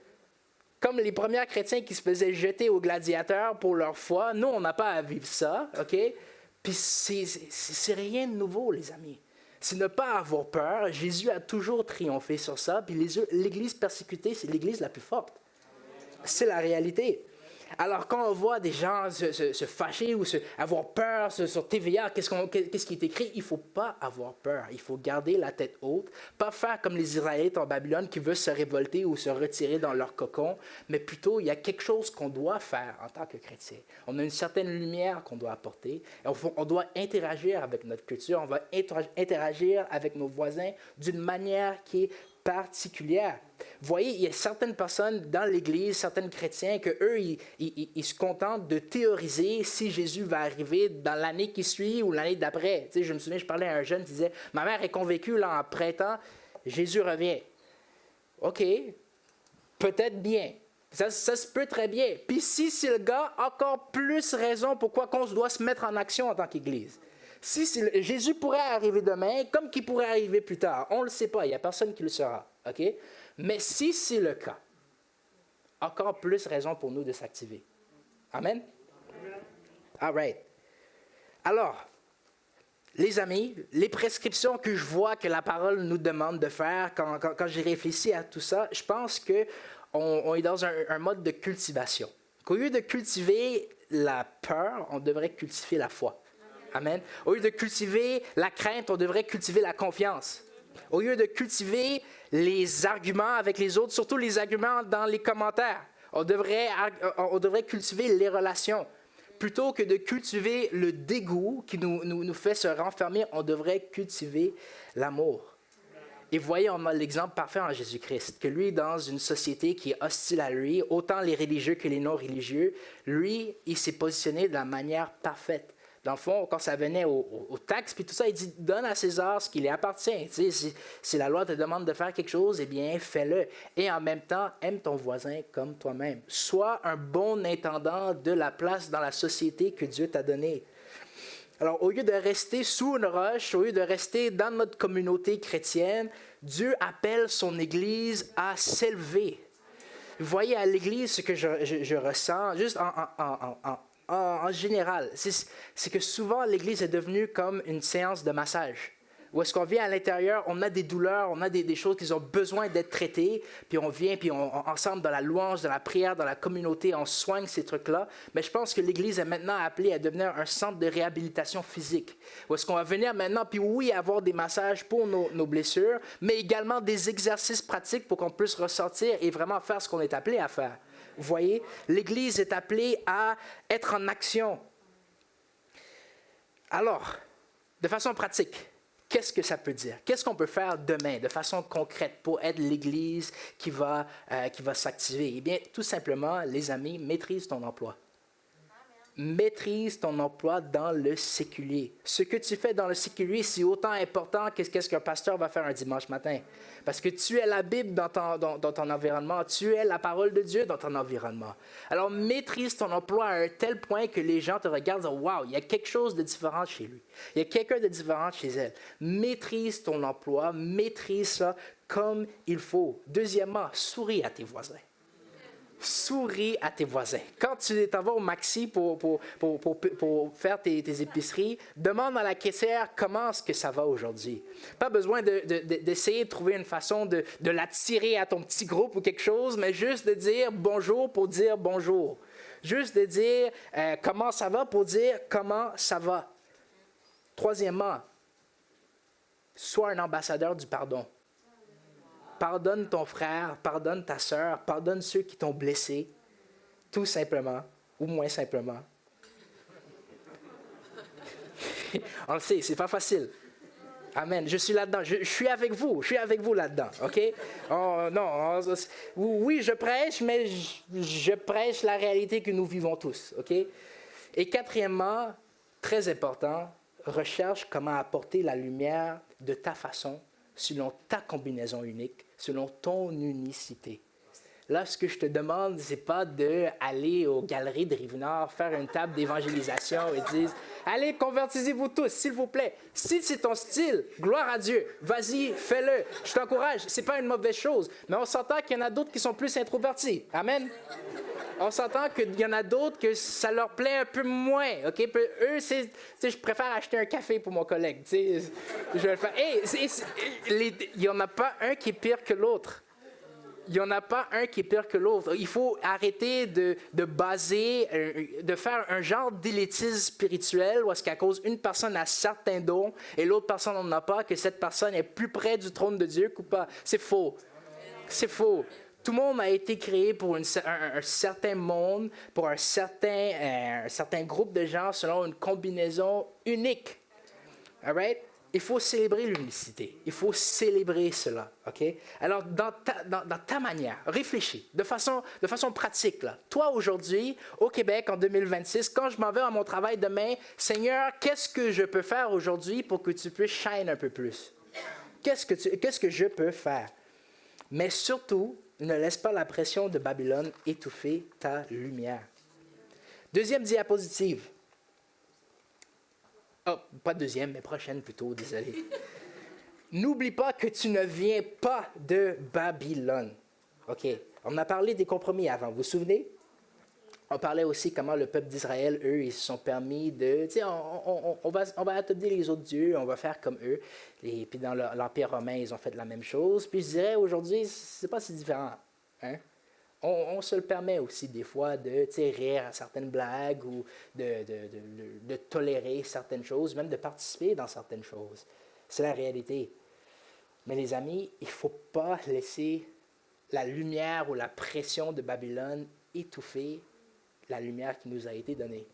Comme les premiers chrétiens qui se faisaient jeter aux gladiateurs pour leur foi, nous, on n'a pas à vivre ça, OK? Puis c'est rien de nouveau, les amis. C'est ne pas avoir peur. Jésus a toujours triomphé sur ça. Puis l'Église persécutée, c'est l'Église la plus forte. C'est la réalité. Alors, quand on voit des gens se fâcher ou avoir peur sur TVA, qu'est-ce qui est écrit? Il ne faut pas avoir peur. Il faut garder la tête haute. Pas faire comme les Israélites en Babylone qui veulent se révolter ou se retirer dans leur cocon, mais plutôt, il y a quelque chose qu'on doit faire en tant que chrétien. On a une certaine lumière qu'on doit apporter. On doit interagir avec notre culture. On va interagir avec nos voisins d'une manière qui est particulière. Vous voyez, il y a certaines personnes dans l'Église, certains chrétiens, qu'eux, ils se contentent de théoriser si Jésus va arriver dans l'année qui suit ou l'année d'après. Tu sais, je me souviens, je parlais à un jeune qui disait « Ma mère est convaincue, là, en printemps, Jésus revient. » OK, peut-être bien. Ça se peut très bien. Puis si c'est le gars, encore plus raison pourquoi on doit se mettre en action en tant qu'Église. Jésus pourrait arriver demain, comme qu'il pourrait arriver plus tard. On ne le sait pas, il n'y a personne qui le saura. Okay? Mais si c'est le cas, encore plus raison pour nous de s'activer. Amen? All right. Alors, les amis, les prescriptions que je vois que la parole nous demande de faire, quand j'ai réfléchi à tout ça, je pense qu'on est dans un mode de cultivation. Qu'au lieu de cultiver la peur, on devrait cultiver la foi. Amen. Au lieu de cultiver la crainte, on devrait cultiver la confiance. Au lieu de cultiver les arguments avec les autres, surtout les arguments dans les commentaires, on devrait cultiver les relations. Plutôt que de cultiver le dégoût qui nous fait se renfermer, on devrait cultiver l'amour. Et voyez, on a l'exemple parfait en Jésus-Christ, que lui, dans une société qui est hostile à lui, autant les religieux que les non-religieux, lui, il s'est positionné de la manière parfaite. Dans le fond, quand ça venait aux taxes, puis tout ça, il dit « Donne à César ce qui lui appartient. » Tu sais, si la loi te demande de faire quelque chose, eh bien, fais-le. Et en même temps, aime ton voisin comme toi-même. Sois un bon intendant de la place dans la société que Dieu t'a donnée. Alors, au lieu de rester sous une roche, au lieu de rester dans notre communauté chrétienne, Dieu appelle son Église à s'élever. Vous voyez à l'Église ce que je ressens, juste en général, c'est que souvent l'Église est devenue comme une séance de massage. Où est-ce qu'on vient à l'intérieur, on a des douleurs, on a des choses qui ont besoin d'être traitées, puis on vient, puis ensemble, dans la louange, dans la prière, dans la communauté, on soigne ces trucs-là. Mais je pense que l'Église est maintenant appelée à devenir un centre de réhabilitation physique. Où est-ce qu'on va venir maintenant, puis oui, avoir des massages pour nos blessures, mais également des exercices pratiques pour qu'on puisse ressortir et vraiment faire ce qu'on est appelé à faire. Vous voyez, l'Église est appelée à être en action. Alors, de façon pratique, qu'est-ce que ça peut dire? Qu'est-ce qu'on peut faire demain de façon concrète pour être l'Église qui va s'activer? Eh bien, tout simplement, les amis, maîtrise ton emploi. Maîtrise ton emploi dans le séculier. Ce que tu fais dans le séculier, c'est autant important que qu'est-ce qu'un pasteur va faire un dimanche matin. Parce que tu es la Bible dans ton environnement, tu es la parole de Dieu dans ton environnement. Alors, maîtrise ton emploi à un tel point que les gens te regardent et disent « Wow, il y a quelque chose de différent chez lui. Il y a quelqu'un de différent chez elle. » Maîtrise ton emploi, maîtrise ça comme il faut. Deuxièmement, souris à tes voisins. Souris à tes voisins. Quand tu t'en vas au Maxi pour faire tes épiceries, demande à la caissière comment est-ce que ça va aujourd'hui. Pas besoin d'essayer de trouver une façon de l'attirer à ton petit groupe ou quelque chose, mais juste de dire bonjour pour dire bonjour. Juste de dire comment ça va pour dire comment ça va. Troisièmement, sois un ambassadeur du pardon. Pardonne ton frère, pardonne ta sœur, pardonne ceux qui t'ont blessé, tout simplement, ou moins simplement. On le sait, c'est pas facile. Amen. Je suis là-dedans. Je suis avec vous là-dedans. OK? Oui, je prêche, mais je prêche la réalité que nous vivons tous. OK? Et quatrièmement, très important, recherche comment apporter la lumière de ta façon, selon ta combinaison unique, selon ton unicité. Là, ce que je te demande, ce n'est pas d'aller aux galeries de Rive-Nord, faire une table d'évangélisation et dire « Allez, convertissez-vous tous, s'il vous plaît. » Si c'est ton style, gloire à Dieu, vas-y, fais-le. Je t'encourage, ce n'est pas une mauvaise chose. Mais on s'entend qu'il y en a d'autres qui sont plus introvertis. Amen. On s'entend qu'il y en a d'autres que ça leur plaît un peu moins. OK? Eux, je préfère acheter un café pour mon collègue. Je vais le faire. Il n'y en a pas un qui est pire que l'autre. Il n'y en a pas un qui est pire que l'autre. Il faut arrêter de faire un genre d'élitisme spirituel où est-ce qu'à cause une personne a certains dons et l'autre personne n'en a pas, que cette personne est plus près du trône de Dieu ou pas. C'est faux. C'est faux. Tout le monde a été créé pour un certain monde, pour un certain groupe de gens selon une combinaison unique. All right? Il faut célébrer l'unicité. Il faut célébrer cela. Okay? Alors, dans ta manière, réfléchis de façon pratique. Là. Toi, aujourd'hui, au Québec, en 2026, quand je m'en vais à mon travail demain, Seigneur, qu'est-ce que je peux faire aujourd'hui pour que tu puisses shine un peu plus? Qu'est-ce que je peux faire? Mais surtout, ne laisse pas la pression de Babylone étouffer ta lumière. Deuxième diapositive. Oh, pas deuxième, mais prochaine plutôt, désolé. N'oublie pas que tu ne viens pas de Babylone. OK. On a parlé des compromis avant, vous vous souvenez? On parlait aussi comment le peuple d'Israël, eux, ils se sont permis de... Tu sais, on va adopter les autres dieux, on va faire comme eux. Et puis dans l'Empire romain, ils ont fait la même chose. Puis je dirais, aujourd'hui, c'est pas si différent. Hein? On se le permet aussi des fois de rire à certaines blagues ou de tolérer certaines choses, même de participer dans certaines choses. C'est la réalité. Mais les amis, il ne faut pas laisser la lumière ou la pression de Babylone étouffer la lumière qui nous a été donnée.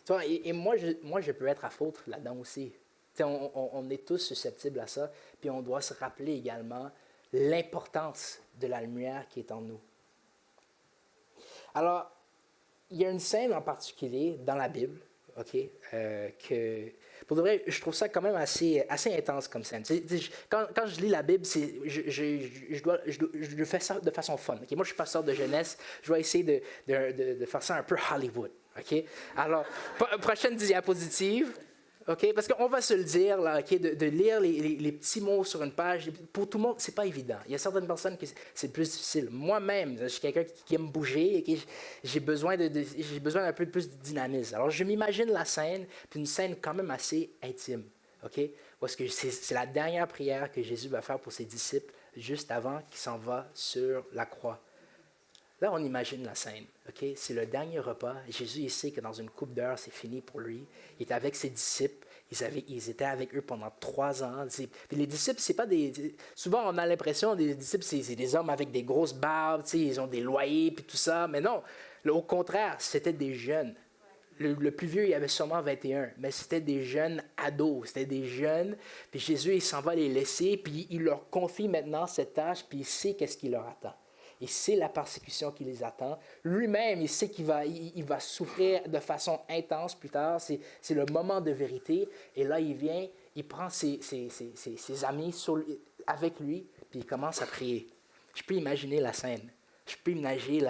Tu vois, et moi, je peux être à faute là-dedans aussi. On est tous susceptibles à ça, puis on doit se rappeler également l'importance de la lumière qui est en nous. Alors, il y a une scène en particulier dans la Bible, OK, que, pour de vrai, je trouve ça quand même assez intense comme scène. Quand je lis la Bible, je fais ça de façon fun. Okay? Moi, je suis pasteur de jeunesse, je dois essayer de faire ça un peu Hollywood. OK? Alors, prochaine diapositive. Okay? Parce qu'on va se le dire, là, okay? de lire les petits mots sur une page, pour tout le monde, c'est pas évident. Il y a certaines personnes que c'est plus difficile. Moi-même, je suis quelqu'un qui aime bouger et j'ai besoin d'un peu plus de dynamisme. Alors, je m'imagine la scène, puis une scène quand même assez intime. OK? Parce que c'est la dernière prière que Jésus va faire pour ses disciples juste avant qu'il s'en va sur la croix. Là, on imagine la scène. OK? C'est le dernier repas. Jésus, il sait que dans une couple d'heures, c'est fini pour lui. Il est avec ses disciples. Ils étaient avec eux pendant 3 ans. Puis les disciples, c'est pas des... Souvent, on a l'impression que les disciples, c'est des hommes avec des grosses barbes, ils ont des loyers, puis tout ça. Mais non, au contraire, c'était des jeunes. Le plus vieux, il avait sûrement 21, mais c'était des jeunes ados, c'était des jeunes. Puis Jésus, il s'en va les laisser, puis il leur confie maintenant cette tâche, puis il sait qu'est-ce qui leur attend. Il sait la persécution qui les attend. Lui-même, il sait qu'il va souffrir de façon intense plus tard. C'est le moment de vérité. Et là, il vient, il prend ses amis avec lui, puis il commence à prier. Je peux imaginer la scène. Je peux imaginer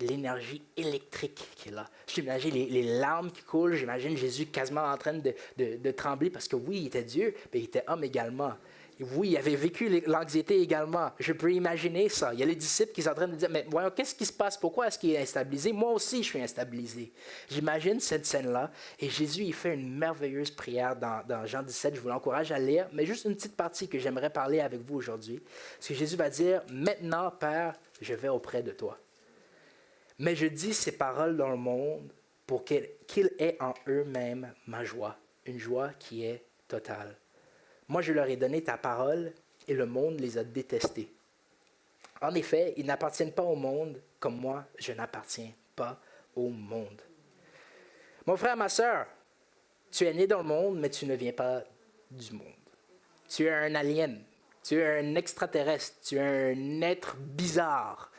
l'énergie électrique qui est là. Je peux imaginer les larmes qui coulent. J'imagine Jésus quasiment en train de trembler parce que oui, il était Dieu, mais il était homme également. Oui, il avait vécu l'anxiété également. Je peux imaginer ça. Il y a les disciples qui sont en train de dire, mais voyons, qu'est-ce qui se passe? Pourquoi est-ce qu'il est instabilisé? Moi aussi, je suis instabilisé. J'imagine cette scène-là. Et Jésus, il fait une merveilleuse prière dans Jean 17. Je vous l'encourage à lire, mais juste une petite partie que j'aimerais parler avec vous aujourd'hui. Parce que Jésus va dire, maintenant, Père, je vais auprès de toi. Mais je dis ces paroles dans le monde pour qu'ils aient en eux-mêmes ma joie. Une joie qui est totale. Moi, je leur ai donné ta parole et le monde les a détestés. En effet, ils n'appartiennent pas au monde comme moi, je n'appartiens pas au monde. Mon frère, ma sœur, tu es né dans le monde, mais tu ne viens pas du monde. Tu es un alien, tu es un extraterrestre, tu es un être bizarre.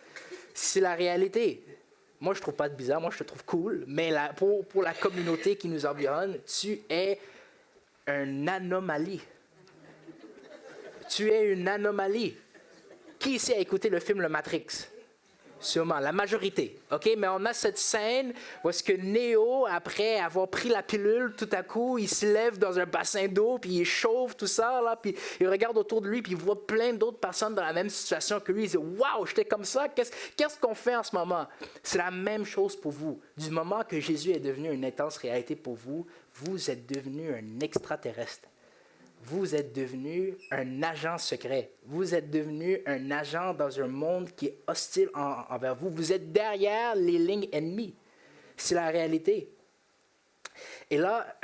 C'est la réalité. Moi, je ne trouve pas de bizarre, moi, je te trouve cool, mais pour la communauté qui nous environne, tu es une anomalie. Tu es une anomalie. Qui ici a écouté le film Le Matrix? Sûrement, la majorité. OK? Mais on a cette scène où est-ce que Neo, après avoir pris la pilule, tout à coup, il se lève dans un bassin d'eau, puis il chauffe tout ça, là, puis il regarde autour de lui, puis il voit plein d'autres personnes dans la même situation que lui. Il dit « Waouh, j'étais comme ça, qu'est-ce qu'on fait en ce moment? » C'est la même chose pour vous. Du moment que Jésus est devenu une intense réalité pour vous, vous êtes devenu un extraterrestre. Vous êtes devenu un agent secret. Vous êtes devenu un agent dans un monde qui est hostile envers vous. Vous êtes derrière les lignes ennemies. C'est la réalité. Et là,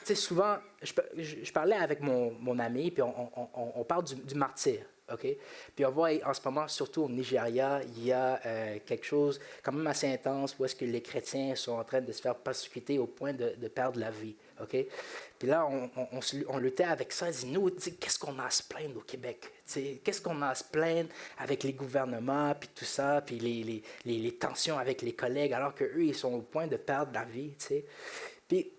tu sais, souvent, je parlais avec mon ami, puis on parle du martyr. Okay? Puis on voit en ce moment, surtout au Nigeria, il y a quelque chose quand même assez intense où est-ce que les chrétiens sont en train de se faire persécuter au point de perdre la vie. Okay? Puis là, on luttait avec ça. On dit, nous, qu'est-ce qu'on a à se plaindre au Québec? Qu'est-ce qu'on a à se plaindre avec les gouvernements, puis tout ça, puis les tensions avec les collègues, alors qu'eux, ils sont au point de perdre la vie. T'sais? Puis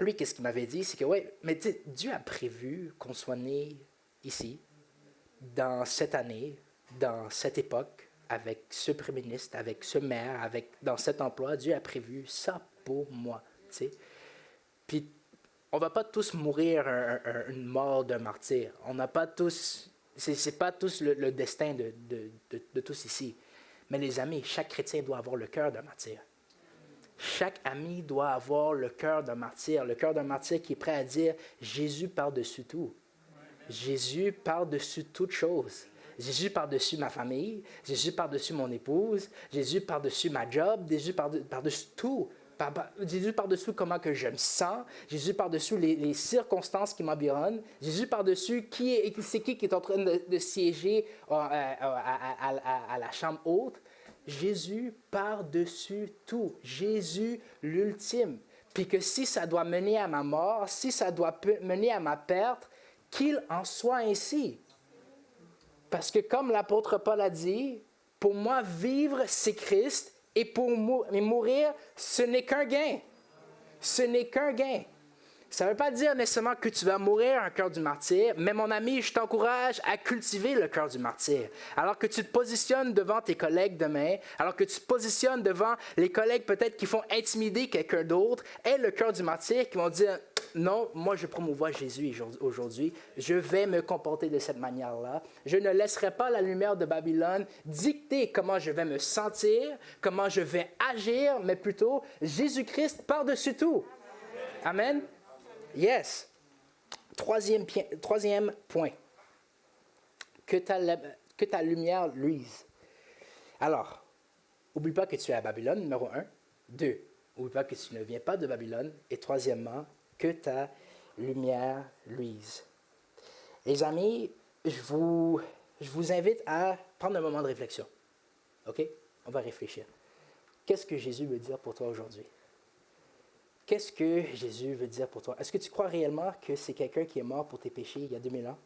lui, qu'est-ce qu'il m'avait dit? C'est que, oui, mais Dieu a prévu qu'on soit né ici, dans cette année, dans cette époque, avec ce premier ministre, avec ce maire, dans cet emploi. Dieu a prévu ça pour moi. T'sais? Puis, on ne va pas tous mourir une mort d'un martyr. On n'a pas tous... C'est pas tous le destin de tous ici. Mais les amis, chaque chrétien doit avoir le cœur d'un martyr. Chaque ami doit avoir le cœur d'un martyr. Le cœur d'un martyr qui est prêt à dire « Jésus par-dessus tout ». Jésus par-dessus toute chose. Jésus par-dessus ma famille. Jésus par-dessus mon épouse. Jésus par-dessus ma job. Jésus par-dessus tout. Jésus par-dessus comment que je me sens. Jésus par-dessus les circonstances qui m'environnent. Jésus par-dessus qui est en train de siéger à la chambre haute. Jésus par-dessus tout. Jésus l'ultime. Puis que si ça doit mener à ma mort, si ça doit mener à ma perte, qu'il en soit ainsi. Parce que comme l'apôtre Paul a dit, pour moi, vivre, c'est Christ, et pour mourir, ce n'est qu'un gain. Ce n'est qu'un gain. Ça ne veut pas dire nécessairement que tu vas mourir un cœur du martyr, mais mon ami, je t'encourage à cultiver le cœur du martyr. Alors que tu te positionnes devant tes collègues demain, alors que tu te positionnes devant les collègues peut-être qui font intimider quelqu'un d'autre, aie le cœur du martyr qui vont dire « Non, moi je promouvois Jésus aujourd'hui, je vais me comporter de cette manière-là. Je ne laisserai pas la lumière de Babylone dicter comment je vais me sentir, comment je vais agir, mais plutôt Jésus-Christ par-dessus tout. » Amen. Yes. Troisième point. Que ta lumière luise. Alors, n'oublie pas que tu es à Babylone, numéro 1. 2. N'oublie pas que tu ne viens pas de Babylone. Et troisièmement, que ta lumière luise. Les amis, je vous invite à prendre un moment de réflexion. OK? On va réfléchir. Qu'est-ce que Jésus veut dire pour toi aujourd'hui? Qu'est-ce que Jésus veut dire pour toi? Est-ce que tu crois réellement que c'est quelqu'un qui est mort pour tes péchés il y a 2000 ans?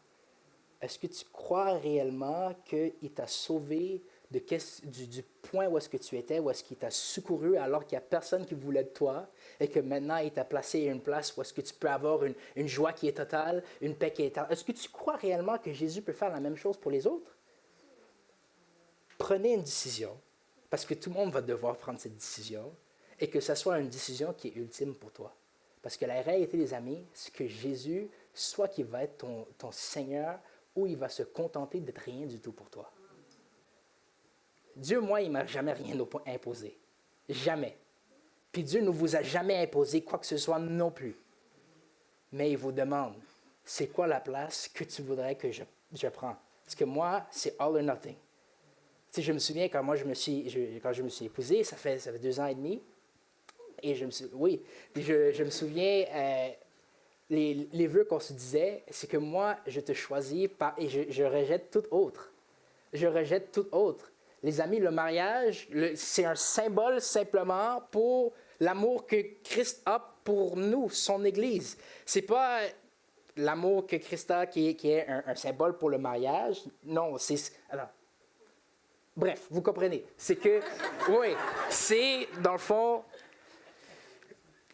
Est-ce que tu crois réellement qu'il t'a sauvé du point où est-ce que tu étais, où est-ce qu'il t'a secouru alors qu'il n'y a personne qui voulait de toi et que maintenant il t'a placé à une place où est-ce que tu peux avoir une joie qui est totale, une paix qui est totale? Est-ce que tu crois réellement que Jésus peut faire la même chose pour les autres? Prenez une décision, parce que tout le monde va devoir prendre cette décision, et que ce soit une décision qui est ultime pour toi. Parce que la réalité, les amis, c'est que Jésus, soit qu'il va être ton Seigneur, ou il va se contenter d'être rien du tout pour toi. Dieu, moi, il ne m'a jamais rien imposé. Jamais. Puis Dieu ne vous a jamais imposé quoi que ce soit non plus. Mais il vous demande, c'est quoi la place que tu voudrais que je prends? Parce que moi, c'est all or nothing. Tu sais, je me souviens quand je me suis épousé, ça fait 2 ans et demi, et je me souviens, les vœux qu'on se disait, c'est que moi, je te choisis et je rejette tout autre. Je rejette tout autre. Les amis, le mariage, c'est un symbole simplement pour l'amour que Christ a pour nous, son Église. C'est pas l'amour que Christ a qui est un symbole pour le mariage. Non, alors, bref, vous comprenez. C'est que, oui, c'est, dans le fond,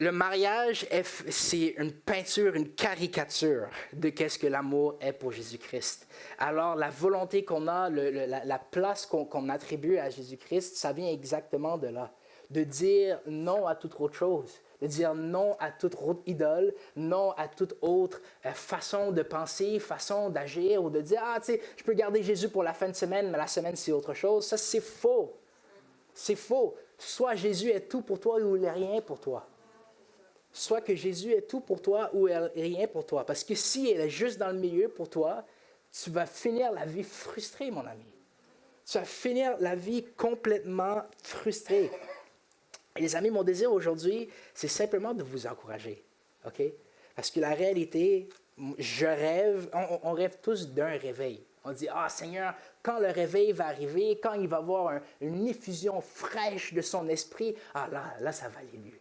le mariage, c'est une peinture, une caricature de qu'est-ce que l'amour est pour Jésus-Christ. Alors, la volonté qu'on a, la place qu'on attribue à Jésus-Christ, ça vient exactement de là. De dire non à toute autre chose, de dire non à toute autre idole, non à toute autre façon de penser, façon d'agir, ou de dire, tu sais, je peux garder Jésus pour la fin de semaine, mais la semaine, c'est autre chose. Ça, c'est faux. C'est faux. Soit Jésus est tout pour toi ou il n'est rien pour toi. Soit que Jésus est tout pour toi ou rien pour toi. Parce que si elle est juste dans le milieu pour toi, tu vas finir la vie frustré, mon ami. Tu vas finir la vie complètement frustré. Et les amis, mon désir aujourd'hui, c'est simplement de vous encourager. OK? Parce que la réalité, je rêve, on rêve tous d'un réveil. On dit, Seigneur, quand le réveil va arriver, quand il va y avoir une effusion fraîche de son esprit, là, ça va aller mieux.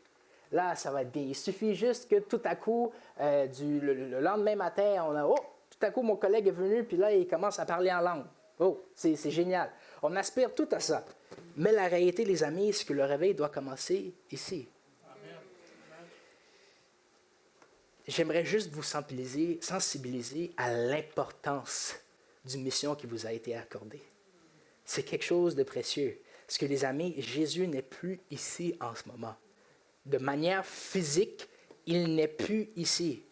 Là, ça va être bien. Il suffit juste que tout à coup, le lendemain matin, tout à coup, mon collègue est venu, puis là, il commence à parler en langue. C'est génial. On aspire tout à ça. Mais la réalité, les amis, c'est que le réveil doit commencer ici. Amen. J'aimerais juste vous sensibiliser à l'importance d'une mission qui vous a été accordée. C'est quelque chose de précieux. Parce que les amis, Jésus n'est plus ici en ce moment. De manière physique, il n'est plus ici.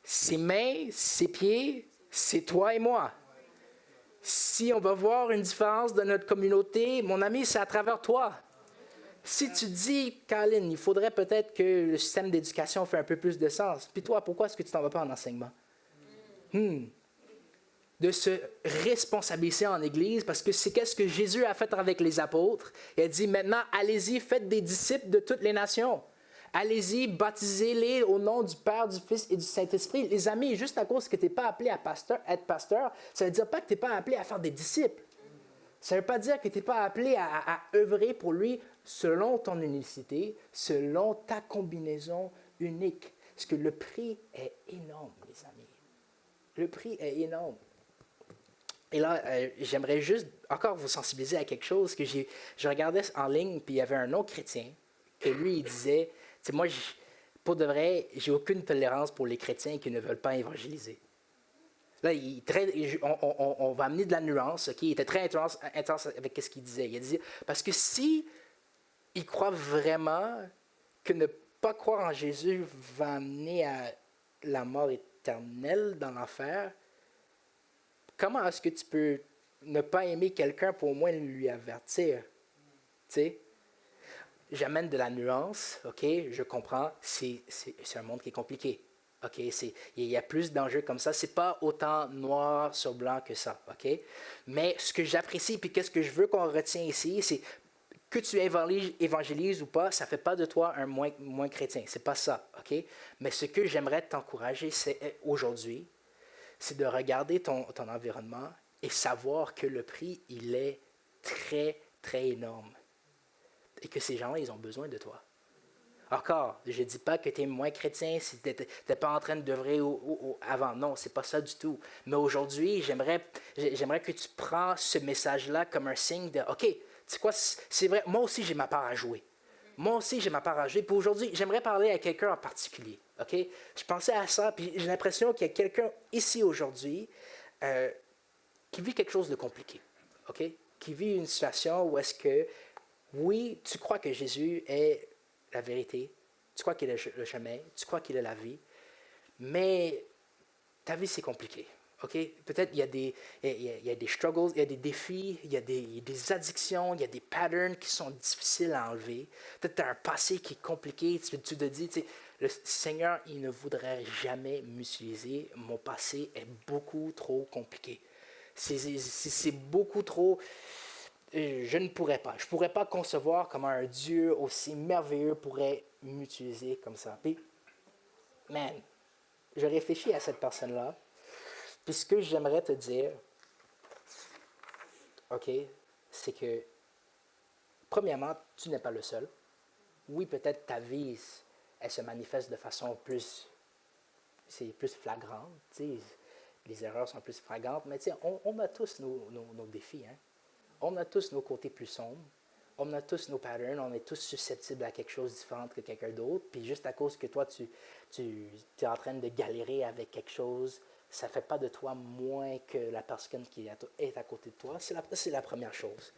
Ses mains, ses pieds, c'est toi et moi. Si on va voir une différence dans notre communauté, mon ami, c'est à travers toi. Si tu dis, Caroline, il faudrait peut-être que le système d'éducation fait un peu plus de sens. Puis toi, pourquoi est-ce que tu t'en vas pas en enseignement? De se responsabiliser en Église, parce que c'est qu'est-ce que Jésus a fait avec les apôtres. Il a dit, maintenant, allez-y, faites des disciples de toutes les nations. Allez-y, baptisez-les au nom du Père, du Fils et du Saint-Esprit. Les amis, juste à cause que tu n'es pas appelé à être pasteur, ça ne veut dire pas que tu n'es pas appelé à faire des disciples. Ça ne veut pas dire que tu n'es pas appelé à œuvrer pour lui selon ton unicité, selon ta combinaison unique. Parce que le prix est énorme, les amis. Le prix est énorme. Et là, j'aimerais juste encore vous sensibiliser à quelque chose que je regardais en ligne, puis il y avait un non-chrétien, que lui, il disait, tu sais, moi, pour de vrai, j'ai aucune tolérance pour les chrétiens qui ne veulent pas évangéliser. Là, on va amener de la nuance, OK? Il était très intense avec ce qu'il disait. Il a dit, parce que si il croit vraiment que ne pas croire en Jésus va amener à la mort éternelle dans l'enfer, comment est-ce que tu peux ne pas aimer quelqu'un pour au moins lui avertir? Tu sais? J'amène de la nuance, OK? Je comprends, c'est un monde qui est compliqué. OK? Il y a plus d'enjeux comme ça. C'est pas autant noir sur blanc que ça. OK? Mais ce que j'apprécie, puis qu'est-ce que je veux qu'on retienne ici, c'est que tu évangélises ou pas, ça ne fait pas de toi un moins chrétien. C'est pas ça. OK? Mais ce que j'aimerais t'encourager aujourd'hui, c'est de regarder ton environnement et savoir que le prix, il est très, très énorme. Et que ces gens-là, ils ont besoin de toi. Encore, je ne dis pas que tu es moins chrétien si tu n'es pas en train d'œuvrer avant. Non, ce n'est pas ça du tout. Mais aujourd'hui, j'aimerais que tu prends ce message-là comme un signe de « OK, tu sais quoi, c'est vrai, moi aussi j'ai ma part à jouer. Moi aussi j'ai ma part à jouer. » Puis aujourd'hui, j'aimerais parler à quelqu'un en particulier. OK? Je pensais à ça, puis j'ai l'impression qu'il y a quelqu'un ici aujourd'hui qui vit quelque chose de compliqué. OK? Qui vit une situation où est-ce que, oui, tu crois que Jésus est la vérité, tu crois qu'il est le chemin, tu crois qu'il est la vie, mais ta vie, c'est compliqué. OK? Peut-être il y a des struggles, il y a des défis, il y a des addictions, il y a des patterns qui sont difficiles à enlever. Peut-être tu as un passé qui est compliqué, tu te dis, le Seigneur, il ne voudrait jamais m'utiliser, mon passé est beaucoup trop compliqué. C'est beaucoup trop... Je ne pourrais pas. Je ne pourrais pas concevoir comment un Dieu aussi merveilleux pourrait m'utiliser comme ça. Puis, man, je réfléchis à cette personne-là. Puis ce que j'aimerais te dire, OK, c'est que, premièrement, tu n'es pas le seul. Oui, peut-être ta vie, elle se manifeste de façon plus flagrante. Les erreurs sont plus flagrantes, mais on a tous nos défis, hein? On a tous nos côtés plus sombres, on a tous nos patterns, on est tous susceptibles à quelque chose de différent que quelqu'un d'autre, puis juste à cause que toi, tu es en train de galérer avec quelque chose, ça ne fait pas de toi moins que la personne qui est à côté de toi. C'est la première chose.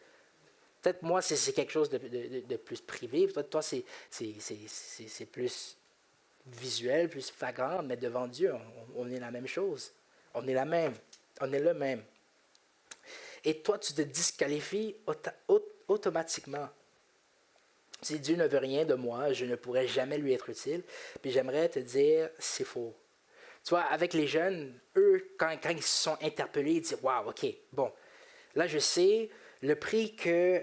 Peut-être moi, c'est quelque chose de plus privé, peut-être toi, c'est plus visuel, plus flagrant, mais devant Dieu, on est la même chose. On est le même. Et toi, tu te disqualifies automatiquement. Si Dieu ne veut rien de moi, je ne pourrais jamais lui être utile. Puis j'aimerais te dire, c'est faux. Tu vois, avec les jeunes, eux, quand ils se sont interpellés, ils disent « Wow, OK, bon, là je sais, le prix que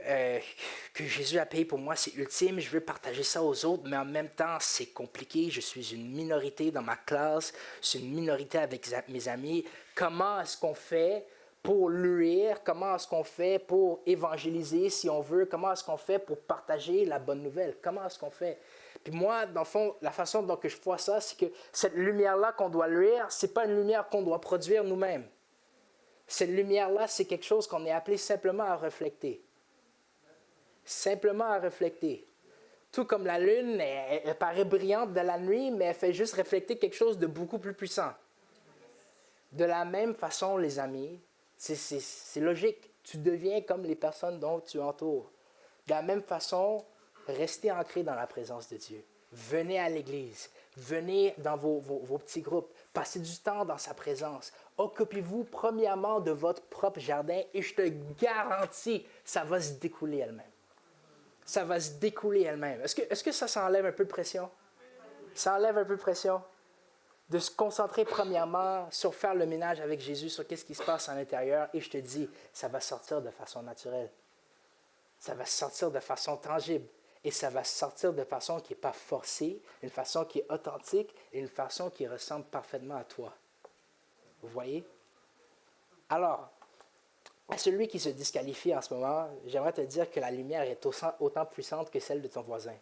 Jésus a payé pour moi, c'est ultime, je veux partager ça aux autres, mais en même temps, c'est compliqué, je suis une minorité dans ma classe, je suis une minorité avec mes amis. Comment est-ce qu'on fait pour luire, comment est-ce qu'on fait pour évangéliser, si on veut, comment est-ce qu'on fait pour partager la bonne nouvelle, comment est-ce qu'on fait? » Puis moi, dans le fond, la façon dont je vois ça, c'est que cette lumière-là qu'on doit luire, ce n'est pas une lumière qu'on doit produire nous-mêmes. Cette lumière-là, c'est quelque chose qu'on est appelé simplement à refléter. Simplement à refléter. Tout comme la lune, elle paraît brillante de la nuit, mais elle fait juste refléter quelque chose de beaucoup plus puissant. De la même façon, les amis, c'est logique. Tu deviens comme les personnes dont tu entoures. De la même façon, restez ancrés dans la présence de Dieu. Venez à l'église. Venez dans vos petits groupes. Passez du temps dans sa présence. Occupez-vous premièrement de votre propre jardin et je te garantis, ça va se découler elle-même. Ça va se découler elle-même. Est-ce que ça enlève un peu de pression? Ça enlève un peu de pression? De se concentrer premièrement sur faire le ménage avec Jésus, sur qu'est-ce qui se passe à l'intérieur, et je te dis, ça va sortir de façon naturelle. Ça va sortir de façon tangible, et ça va sortir de façon qui n'est pas forcée, une façon qui est authentique, et une façon qui ressemble parfaitement à toi. Vous voyez? Alors, à celui qui se disqualifie en ce moment, j'aimerais te dire que la lumière est autant puissante que celle de ton voisin.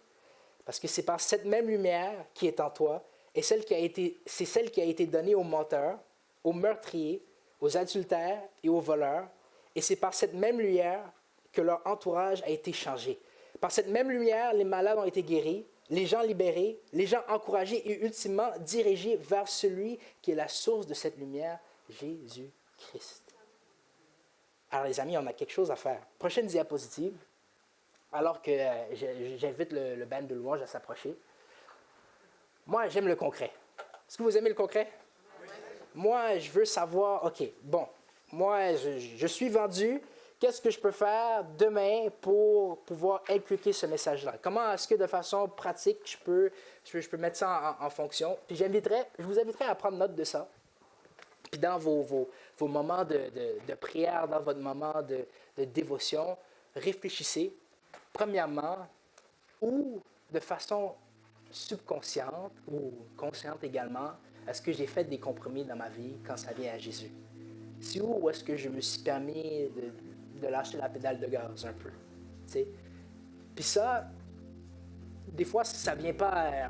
Parce que c'est par cette même lumière qui est en toi, et c'est celle qui a été donnée aux menteurs, aux meurtriers, aux adultères et aux voleurs. Et c'est par cette même lumière que leur entourage a été changé. Par cette même lumière, les malades ont été guéris, les gens libérés, les gens encouragés et ultimement dirigés vers celui qui est la source de cette lumière, Jésus-Christ. Alors les amis, on a quelque chose à faire. Prochaine diapositive, alors que j'invite le band de louange à s'approcher. Moi, j'aime le concret. Est-ce que vous aimez le concret? Oui. Moi, je veux savoir, OK, bon, moi, je suis vendu qu'est-ce que je peux faire demain pour pouvoir inculquer ce message-là? Comment est-ce que de façon pratique, je peux mettre ça en fonction? Puis je vous inviterai à prendre note de ça. Puis dans vos moments de prière, dans votre moment de dévotion, réfléchissez, premièrement, ou de façon subconsciente ou consciente également, est-ce que j'ai fait des compromis dans ma vie quand ça vient à Jésus? Si ou est-ce que je me suis permis de lâcher la pédale de gaz un peu? T'sais? Puis ça, des fois, ça ne vient pas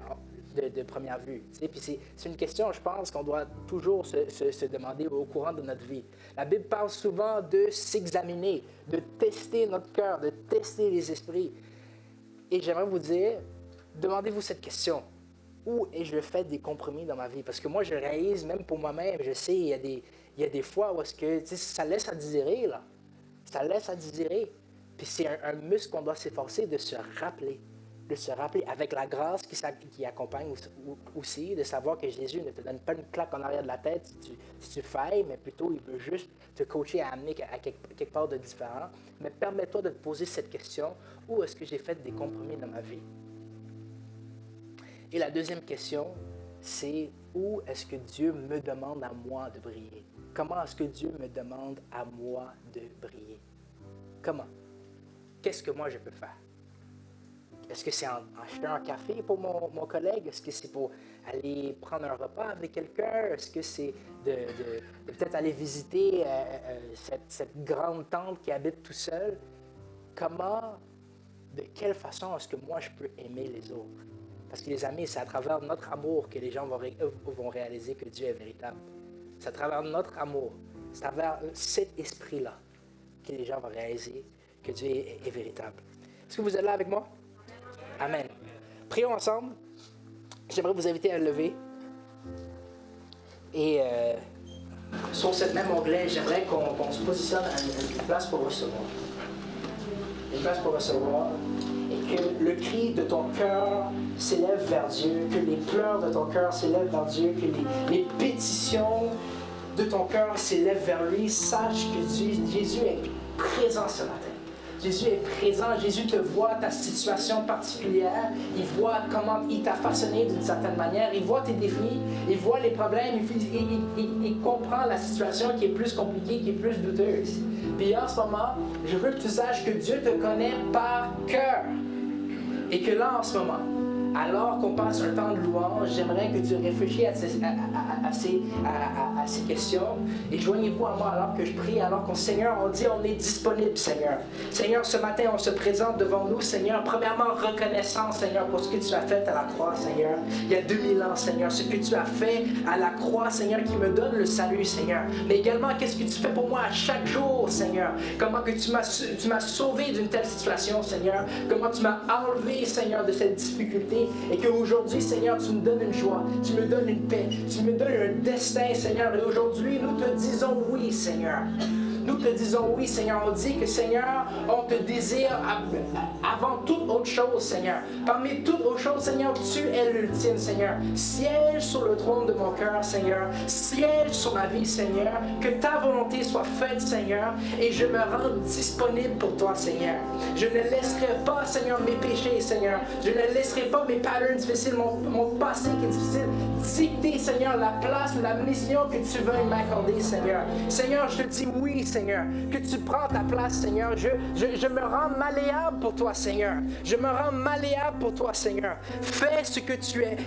de première vue. Puis c'est une question, je pense, qu'on doit toujours se demander au courant de notre vie. La Bible parle souvent de s'examiner, de tester notre cœur, de tester les esprits. Et j'aimerais vous dire, demandez-vous cette question. Où ai-je fait des compromis dans ma vie? Parce que moi, je réalise, même pour moi-même, je sais, il y a des fois où est-ce que ça laisse à désirer, là. Ça laisse à désirer. Puis c'est un muscle qu'on doit s'efforcer de se rappeler avec la grâce qui accompagne aussi, de savoir que Jésus ne te donne pas une claque en arrière de la tête si tu failles, mais plutôt il veut juste te coacher à amener à quelque part de différent. Mais permets-toi de te poser cette question, où est-ce que j'ai fait des compromis dans ma vie? Et la deuxième question, c'est où est-ce que Dieu me demande à moi de briller? Comment est-ce que Dieu me demande à moi de briller? Comment? Qu'est-ce que moi je peux faire? Est-ce que c'est acheter un café pour mon collègue? Est-ce que c'est pour aller prendre un repas avec quelqu'un? Est-ce que c'est de peut-être aller visiter cette grande tante qui habite tout seul? Comment, de quelle façon est-ce que moi je peux aimer les autres? Parce que les amis, c'est à travers notre amour que les gens vont réaliser que Dieu est véritable. C'est à travers notre amour, c'est à travers cet esprit-là que les gens vont réaliser que Dieu est véritable. Est-ce que vous êtes là avec moi? Amen. Prions ensemble. J'aimerais vous inviter à lever. Et sur cette même onglet, j'aimerais qu'on se positionne à une place pour recevoir. Une place pour recevoir. Et que le cri de ton cœur s'élève vers Dieu, que les pleurs de ton cœur s'élèvent vers Dieu, que les pétitions de ton cœur s'élèvent vers lui. Sache que Jésus est présent ce matin. Jésus est présent, Jésus te voit ta situation particulière, il voit comment il t'a façonné d'une certaine manière, il voit tes défis, il voit les problèmes, il comprend la situation qui est plus compliquée, qui est plus douteuse. Puis en ce moment, je veux que tu saches que Dieu te connaît par cœur. Et que là, en ce moment, alors qu'on passe un temps de louange, j'aimerais que tu réfléchisses à ces questions et joignez-vous à moi alors que je prie, alors qu'on, Seigneur, on dit on est disponible, Seigneur. Seigneur, ce matin, on se présente devant nous, Seigneur, premièrement, reconnaissant, Seigneur, pour ce que tu as fait à la croix, Seigneur, il y a 2000 ans, Seigneur, ce que tu as fait à la croix, Seigneur, qui me donne le salut, Seigneur. Mais également, qu'est-ce que tu fais pour moi à chaque jour, Seigneur? Comment que tu m'as sauvé d'une telle situation, Seigneur? Comment tu m'as enlevé, Seigneur, de cette difficulté? Et qu'aujourd'hui, Seigneur, tu me donnes une joie, tu me donnes une paix, tu me donnes un destin, Seigneur. Et aujourd'hui, nous te disons oui, Seigneur. Nous te disons oui, Seigneur. On dit que, Seigneur, on te désire avant toute autre chose, Seigneur. Parmi toutes autres choses, Seigneur, tu es l'ultime, Seigneur. Siège sur le trône de mon cœur, Seigneur. Siège sur ma vie, Seigneur. Que ta volonté soit faite, Seigneur. Et je me rends disponible pour toi, Seigneur. Je ne laisserai pas, Seigneur, mes péchés, Seigneur. Je ne laisserai pas mes patterns difficiles, mon passé qui est difficile, dicter, Seigneur, la place ou la mission que tu veux m'accorder, Seigneur. Seigneur, je te dis oui, Seigneur, que tu prends ta place, Seigneur. Je me rends malléable pour toi, Seigneur. Je me rends malléable pour toi, Seigneur. Fais ce que tu es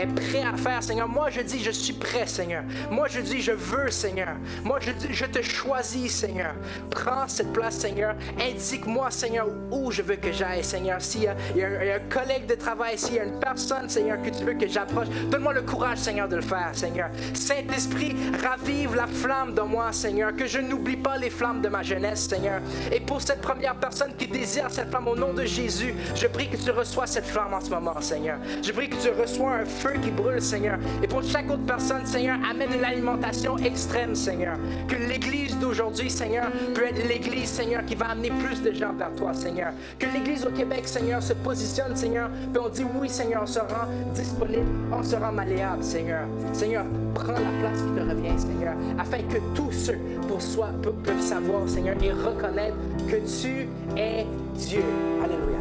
prêt à faire, Seigneur. Moi, je dis, je suis prêt, Seigneur. Moi, je dis, je veux, Seigneur. Moi, je dis, je te choisis, Seigneur. Prends cette place, Seigneur. Indique-moi, Seigneur, où je veux que j'aille, Seigneur. S'il y a un collègue de travail, s'il y a une personne, Seigneur, que tu veux que j'approche, donne-moi le courage, Seigneur, de le faire, Seigneur. Saint-Esprit, ravive la flamme de moi, Seigneur. Que je n'oublie pas les flammes de ma jeunesse, Seigneur. Et pour cette première personne qui désire cette flamme, au nom de Jésus, je prie que tu reçois cette flamme en ce moment, Seigneur. Je prie que tu reçois un feu qui brûle, Seigneur. Et pour chaque autre personne, Seigneur, amène une alimentation extrême, Seigneur. Que l'Église d'aujourd'hui, Seigneur, peut être l'Église, Seigneur, qui va amener plus de gens vers toi, Seigneur. Que l'Église au Québec, Seigneur, se positionne, Seigneur. Puis on dit oui, Seigneur, on se rend disponible, on se rend malléable, Seigneur. Seigneur, prends la place qui te revient, Seigneur, afin que tous ceux peuvent savoir, Seigneur, et reconnaître que tu es Dieu. Alléluia.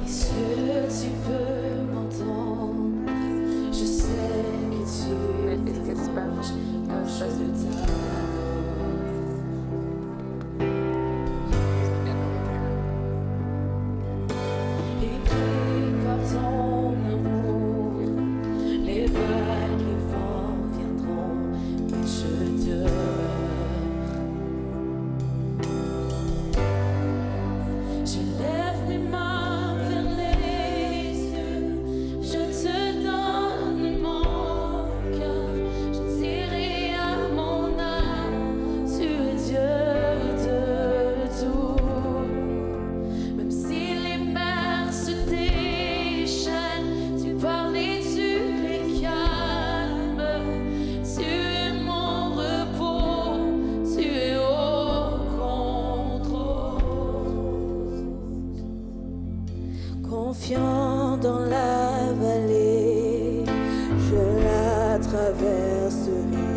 Est-ce que tu peux m'entendre? Je sais que tu es démarche quand je t'adore. Et pris par ton amour, les vagues, les vents viendront, mais je demeure. Je lève les mains vers les cieux, je te donne mon cœur, je dirai à mon âme, tu es Dieu de tout. Même si les mers se déchaînent, tu parles et tu les calmes, tu es mon repos, tu es au contrôle. Confiant dans la vallée, je la traverserai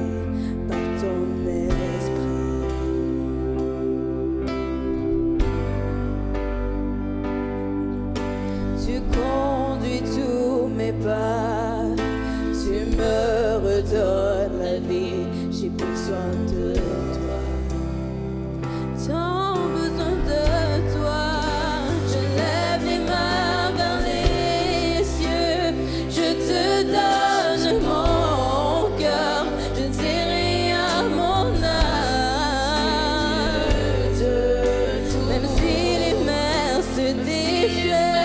par ton esprit. Tu conduis tous mes pas, tu me redonnes la vie, j'ai besoin de toi. Tant besoin de toi, je lève les mains vers les cieux, je te donne mon cœur, je dirai à mon âme, même si les mers se déchaînent,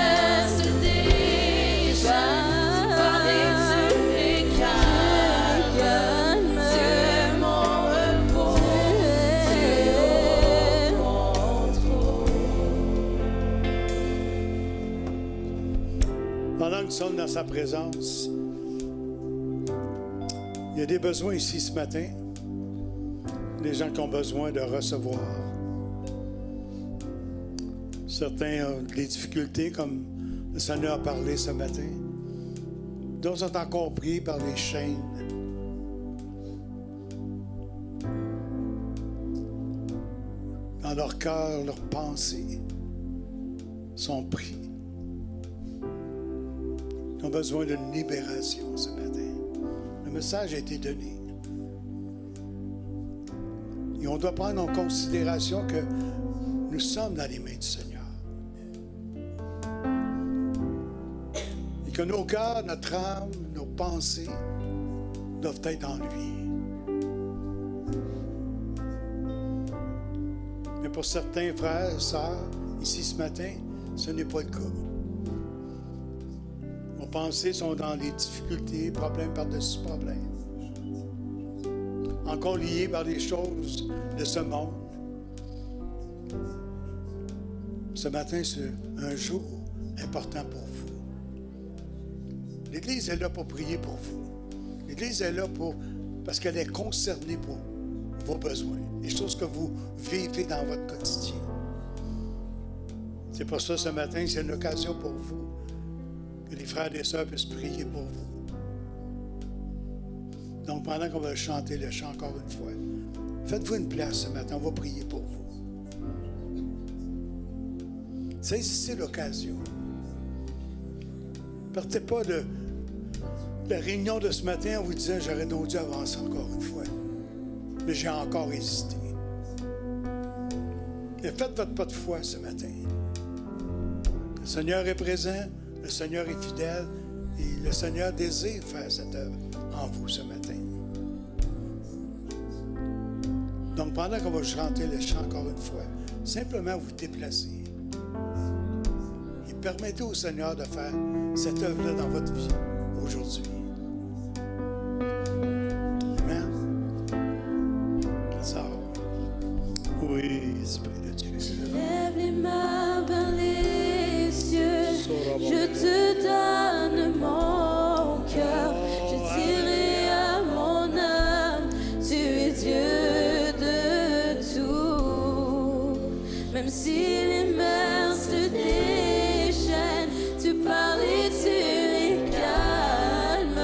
Pendant que nous sommes dans sa présence, il y a des besoins ici ce matin. Des gens qui ont besoin de recevoir. Certains ont des difficultés, comme le Seigneur a parlé ce matin. D'autres sont encore pris par les chaînes. Dans leur cœur, leurs pensées sont pris. Ils ont besoin d'une libération ce matin. Le message a été donné. Et on doit prendre en considération que nous sommes dans les mains du Seigneur. Et que nos cœurs, notre âme, nos pensées doivent être en lui. Mais pour certains frères et sœurs, ici ce matin, ce n'est pas le cas. Nos pensées sont dans des difficultés, problèmes par-dessus problèmes. Encore liés par des choses de ce monde. Ce matin, c'est un jour important pour vous. L'Église est là pour prier pour vous. L'Église est là parce qu'elle est concernée pour vos besoins, les choses que vous vivez dans votre quotidien. C'est pour ça, ce matin, c'est une occasion pour vous que les frères et les sœurs puissent prier pour vous. Donc, pendant qu'on va chanter le chant encore une fois, faites-vous une place ce matin, on va prier pour vous. Saisissez l'occasion. Partez pas de la réunion de ce matin en vous disant « J'aurais donc dû avancer encore une fois. » Mais j'ai encore hésité. Et faites votre pas de foi ce matin. Le Seigneur est présent, le Seigneur est fidèle et le Seigneur désire faire cette œuvre en vous ce matin. Donc, pendant qu'on va chanter le chant encore une fois, simplement vous déplacer. Et permettez au Seigneur de faire cette œuvre-là dans votre vie aujourd'hui. Amen. Ça. Oui, Esprit de Dieu. Lève les mains vers les cieux, je te donne mon cœur, je dirai à mon âme, tu es Dieu de tout. Même si les mers se déchaînent, tu parles et tu les calmes,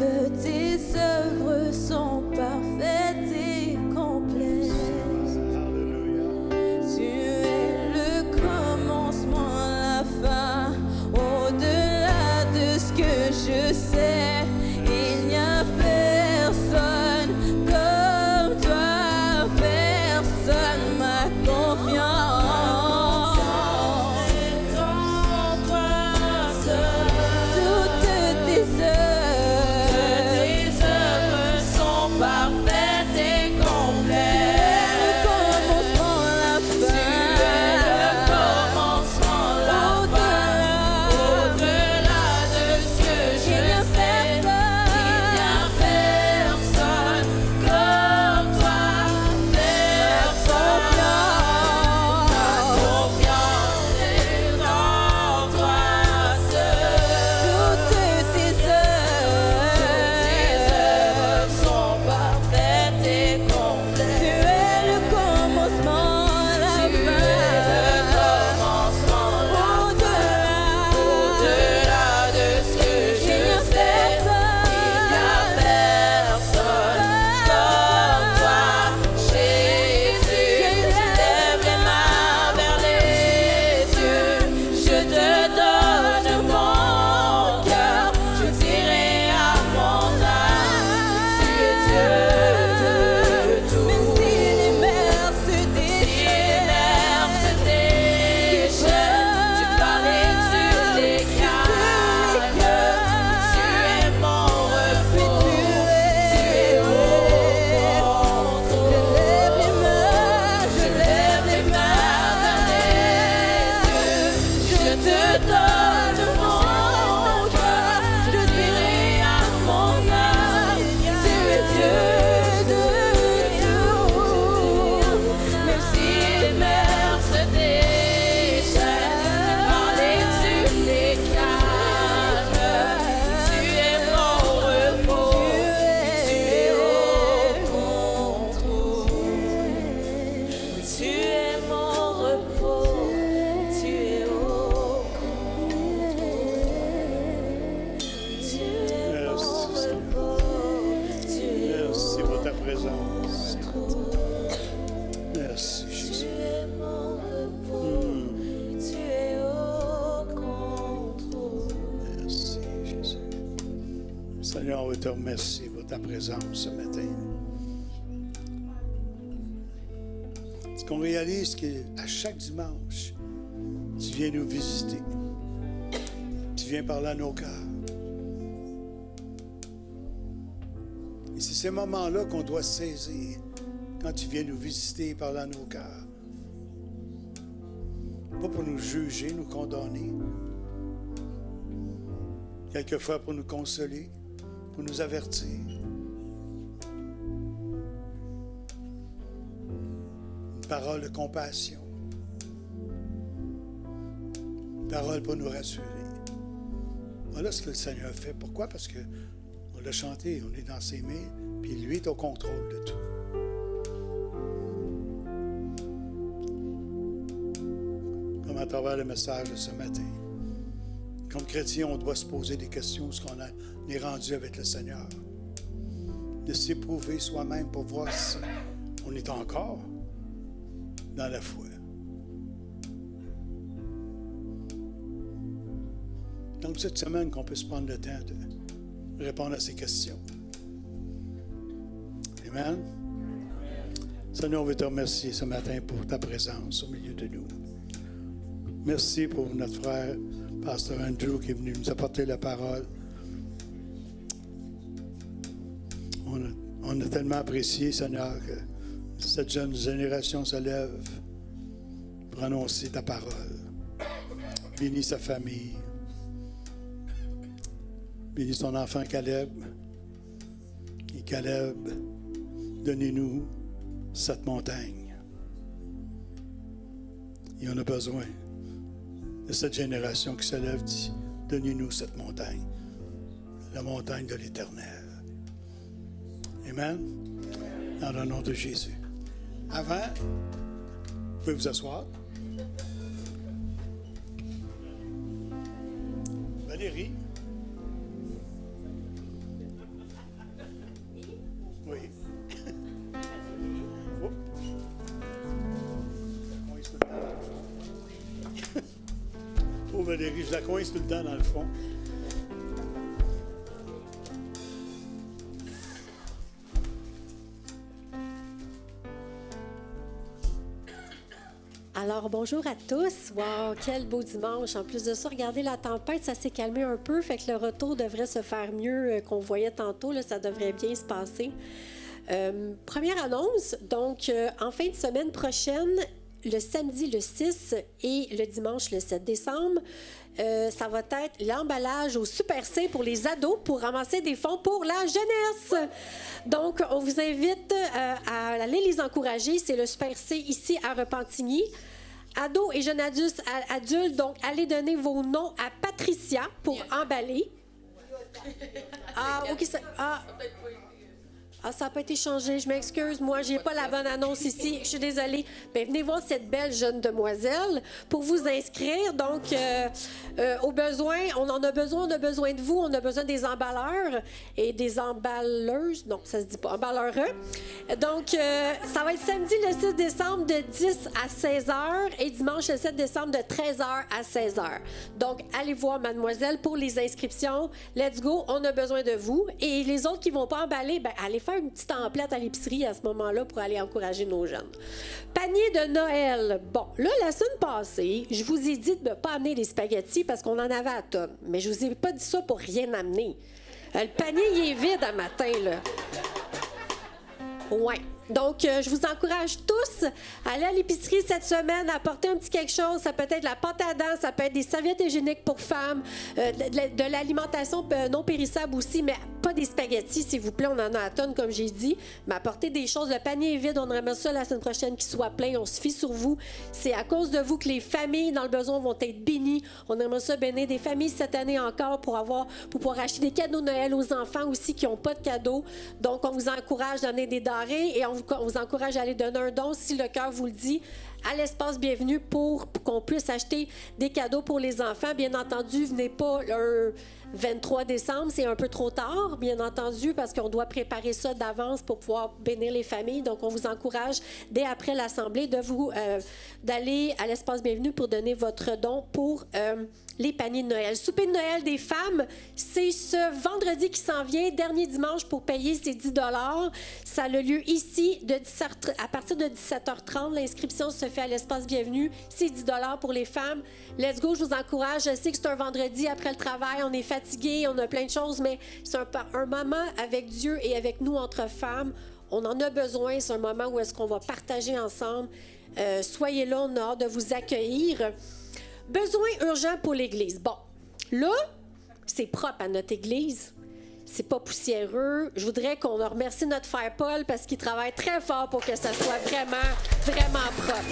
Toutes tes œuvres sont parfaites et complètes. Tu es le commencement, la fin, au-delà de ce que je sais. Il n'y a personne comme toi, personne m'a confiance. C'est en toi seul. Toutes tes œuvres sont parfaites et complètes. Le commencement, la fin. Tu es le commencement, la fin. Au-delà de ce que je sais, il n'y a personne comme toi. Personne. Ma confiance est en toi seul. Toutes tes œuvres sont parfaites et complètes. Tu es le commencement, la fin. Tu es le commencement, la fin. Au-delà de ce que je sais, il n'y a personne comme toi, Jésus. Je lève les mains vers les cieux, je te donne mon cœur, je dirai à mon âme, tu es Dieu de tout. Même si les mers se déchirent, tu parlais, tu les calmes. Tu es mon repos, tu es au contrôle. Je lève les mains vers les cieux, je te donne mon cœur, je dirai à mon âme, tu es Dieu de tout. Même si les mers se déchirent, tu parlais, tu les calmes. Tu es mon repos, tu es au contrôle. Tu es mon repos, tu es au contrôle. Tu es mon repos, tu es Merci pour ta présence. Merci, Jésus. Tu es mon repos, tu es au contrôle. Merci, Jésus. Seigneur, on veut te remercier pour ta présence ce matin. Est-ce qu'on réalise qu'à chaque dimanche, tu viens nous visiter? Tu viens parler à nos cœurs. Et c'est ces moments-là qu'on doit saisir quand tu viens nous visiter et parler à nos cœurs. Pas pour nous juger, nous condamner. Quelquefois pour nous consoler, pour nous avertir. Une parole de compassion. Une parole pour nous rassurer. Voilà ce que le Seigneur fait. Pourquoi? Parce que on l'a chanté, on est dans ses mains, puis lui est au contrôle de tout. Comme à travers le message de ce matin. Comme chrétien, on doit se poser des questions, ce qu'on est rendu avec le Seigneur. De s'éprouver soi-même pour voir si on est encore dans la foi. Donc, cette semaine, qu'on puisse prendre le temps de répondre à ces questions. Amen. Seigneur, on veut te remercier ce matin pour ta présence au milieu de nous. Merci pour notre frère, Pasteur Andrew, qui est venu nous apporter la parole. On a tellement apprécié, Seigneur, que cette jeune génération se lève pour annoncer ta parole. Bénis sa famille. Bénis son enfant Caleb. Et Caleb, donnez-nous cette montagne. Et on a besoin de cette génération qui se lève, dit, donnez-nous cette montagne, la montagne de l'Éternel. Amen. Dans le nom de Jésus. Avant, vous pouvez vous asseoir. Valérie. Valérie. Je la coince tout le temps dans le fond. Alors, bonjour à tous. Wow, quel beau dimanche. En plus de ça, regardez la tempête, ça s'est calmé un peu, fait que le retour devrait se faire mieux qu'on voyait tantôt. Là, ça devrait bien se passer. Première annonce, donc en fin de semaine prochaine, le samedi le 6 et le dimanche le 7 décembre, ça va être l'emballage au Super C pour les ados pour ramasser des fonds pour la jeunesse. Donc, on vous invite à aller les encourager. C'est le Super C ici à Repentigny. Ados et jeunes adultes, donc allez donner vos noms à Patricia pour emballer. Ah, OK. Ça n'a pas été changé. Je m'excuse. Moi, je n'ai pas la bonne annonce ici. Je suis désolée. Bien, venez voir cette belle jeune demoiselle pour vous inscrire. Donc, au besoin, on en a besoin. On a besoin de vous. On a besoin des emballeurs et des emballeuses. Non, ça se dit pas. Emballeurs. Donc, ça va être samedi le 6 décembre de 10 à 16 heures et dimanche le 7 décembre de 13 heures à 16 heures. Donc, allez voir mademoiselle pour les inscriptions. Let's go. On a besoin de vous. Et les autres qui ne vont pas emballer, bien, allez faire une petite emplette à l'épicerie à ce moment-là pour aller encourager nos jeunes. Panier de Noël. Bon, là, la semaine passée, je vous ai dit de ne pas amener des spaghettis parce qu'on en avait à tonnes. Mais je vous ai pas dit ça pour rien amener. Le panier, il est vide à matin, là. Ouais. Donc, je vous encourage tous à aller à l'épicerie cette semaine, à apporter un petit quelque chose. Ça peut être la pâte à dents, ça peut être des serviettes hygiéniques pour femmes, de l'alimentation non périssable aussi, mais pas des spaghettis, s'il vous plaît. On en a à tonnes, comme j'ai dit. Mais apportez des choses. Le panier est vide. On aimerait ça la semaine prochaine qu'il soit plein. On se fie sur vous. C'est à cause de vous que les familles dans le besoin vont être bénies. On aimerait ça bénir des familles cette année encore pour pouvoir acheter des cadeaux de Noël aux enfants aussi qui n'ont pas de cadeaux. Donc, on vous encourage à donner des denrées et on vous encourage à aller donner un don si le cœur vous le dit à l'espace bienvenu pour qu'on puisse acheter des cadeaux pour les enfants. Bien entendu, venez pas le 23 décembre, c'est un peu trop tard, bien entendu, parce qu'on doit préparer ça d'avance pour pouvoir bénir les familles. Donc, on vous encourage, dès après l'Assemblée, d'aller à l'espace bienvenu pour donner votre don pour les paniers de Noël. Souper de Noël des femmes, c'est ce vendredi qui s'en vient, dernier dimanche pour payer ces 10 $. Ça a le lieu ici à partir de 17h30. L'inscription se fait à l'espace bienvenu. C'est 10 $ pour les femmes. Let's go, je vous encourage. Je sais que c'est un vendredi après le travail. On est fatigué, on a plein de choses, mais c'est un moment avec Dieu et avec nous entre femmes. On en a besoin. C'est un moment où est-ce qu'on va partager ensemble. Soyez là, on a hâte de vous accueillir. Besoin urgent pour l'Église. Bon, là, c'est propre à notre Église. C'est pas poussiéreux. Je voudrais qu'on remercie notre frère Paul parce qu'il travaille très fort pour que ça soit vraiment, vraiment propre.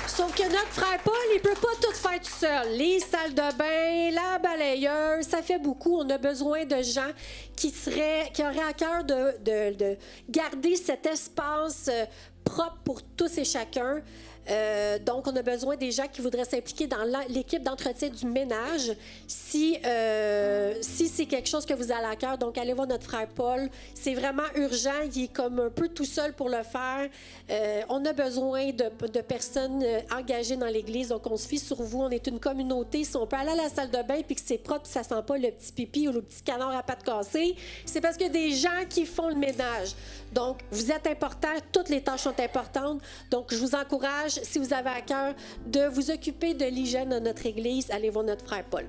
Sauf que notre frère Paul, il peut pas tout faire tout seul. Les salles de bain, la balayeuse, ça fait beaucoup. On a besoin de gens qui auraient à cœur de garder cet espace propre pour tous et chacun. Donc, on a besoin des gens qui voudraient s'impliquer dans l'équipe d'entretien du ménage. Si c'est quelque chose que vous avez à cœur, donc allez voir notre frère Paul. C'est vraiment urgent. Il est comme un peu tout seul pour le faire. On a besoin de personnes engagées dans l'Église. Donc, on se fie sur vous. On est une communauté. Si on peut aller à la salle de bain puis que c'est propre, ça sent pas le petit pipi ou le petit canard à pattes cassées, c'est parce qu'il y a des gens qui font le ménage. Donc, vous êtes importants. Toutes les tâches sont importantes. Donc, je vous encourage, si vous avez à cœur, de vous occuper de l'hygiène de notre Église. Allez voir notre frère Paul.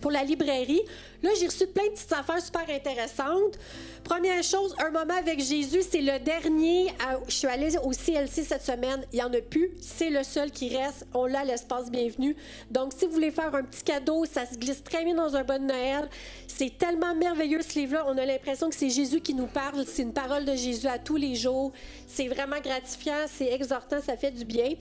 Pour la librairie, là, j'ai reçu plein de petites affaires super intéressantes. Première chose, un moment avec Jésus, c'est le dernier. Je suis allée au CLC cette semaine. Il n'y en a plus. C'est le seul qui reste. On l'a à l'espace bienvenu. Donc, si vous voulez faire un petit cadeau, ça se glisse très bien dans un bon Noël. C'est tellement merveilleux, ce livre-là. On a l'impression que c'est Jésus qui nous parle. C'est une parole de Jésus à tous les jours. C'est vraiment gratifiant. C'est exhortant. Ça fait du bien.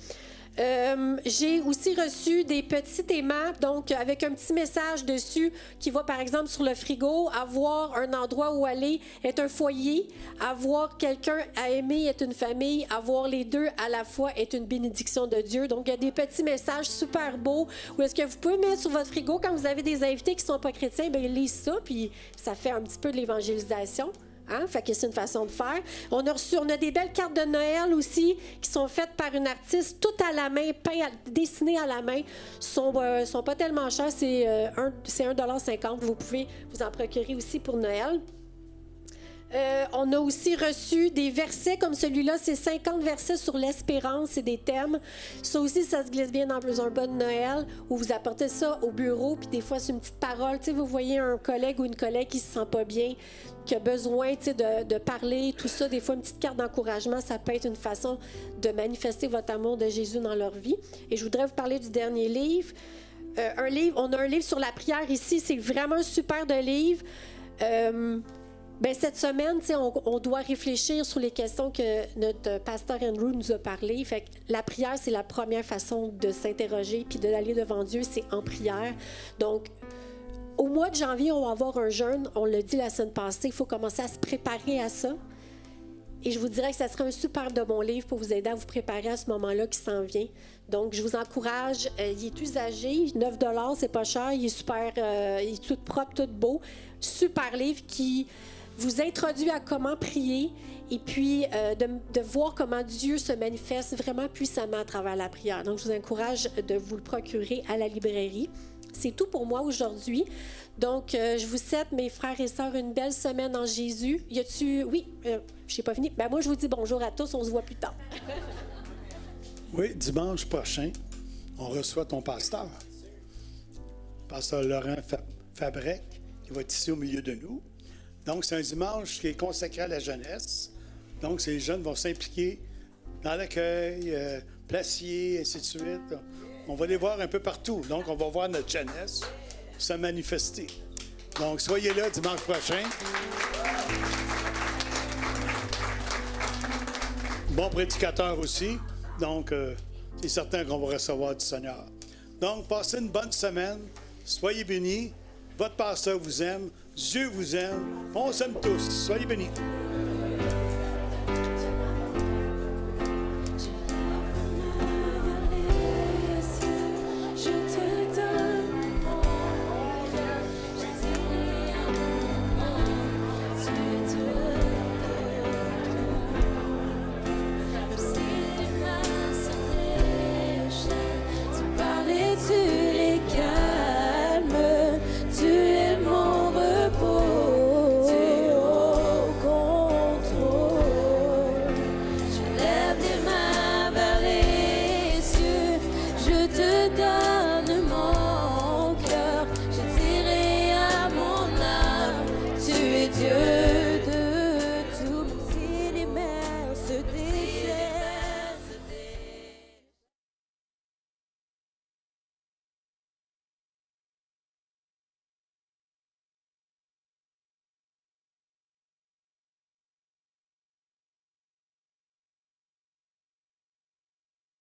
J'ai aussi reçu des petits aimants, donc avec un petit message dessus qui va par exemple sur le frigo. Avoir un endroit où aller est un foyer. Avoir quelqu'un à aimer est une famille. Avoir les deux à la fois est une bénédiction de Dieu. Donc il y a des petits messages super beaux où est-ce que vous pouvez mettre sur votre frigo quand vous avez des invités qui ne sont pas chrétiens, bien lisez ça, puis ça fait un petit peu de l'évangélisation. Hein? Fait que c'est une façon de faire. On a des belles cartes de Noël aussi qui sont faites par une artiste, toutes à la main, dessinées à la main. Sont pas tellement chères, c'est 1,50 $. Vous pouvez vous en procurer aussi pour Noël. On a aussi reçu des versets comme celui-là. C'est 50 versets sur l'espérance et des thèmes. Ça aussi, ça se glisse bien dans un bon Noël où vous apportez ça au bureau. Puis des fois, c'est une petite parole. Tu sais, vous voyez un collègue ou une collègue qui se sent pas bien, qui a besoin de parler, tout ça. Des fois, une petite carte d'encouragement, ça peut être une façon de manifester votre amour de Jésus dans leur vie. Et je voudrais vous parler du dernier livre. On a un livre sur la prière ici. C'est vraiment un super de livre. Cette semaine, on doit réfléchir sur les questions que notre pasteur Andrew nous a parlé. Fait que la prière, c'est la première façon de s'interroger puis d'aller devant Dieu, c'est en prière. Donc, au mois de janvier, on va avoir un jeûne. On l'a dit la semaine passée, il faut commencer à se préparer à ça. Et je vous dirais que ça serait un super de bon livre pour vous aider à vous préparer à ce moment-là qui s'en vient. Donc, je vous encourage. Il est usagé, 9 $, c'est pas cher. Il est super, il est tout propre, tout beau. Super livre qui vous introduit à comment prier et puis de voir comment Dieu se manifeste vraiment puissamment à travers la prière. Donc, je vous encourage de vous le procurer à la librairie. C'est tout pour moi aujourd'hui. Donc, je vous souhaite, mes frères et sœurs, une belle semaine en Jésus. Oui, je n'ai pas fini. Moi, je vous dis bonjour à tous. On se voit plus tard. Oui, dimanche prochain, on reçoit ton pasteur. Pasteur Laurent Fabrec, qui va être ici au milieu de nous. Donc, c'est un dimanche qui est consacré à la jeunesse. Donc, ces jeunes vont s'impliquer dans l'accueil, placier, ainsi de suite. On va les voir un peu partout. Donc, on va voir notre jeunesse se manifester. Donc, soyez là dimanche prochain. Bon prédicateur aussi. Donc, c'est certain qu'on va recevoir du Seigneur. Donc, passez une bonne semaine. Soyez bénis. Votre pasteur vous aime. Dieu vous aime. On s'aime tous. Soyez bénis.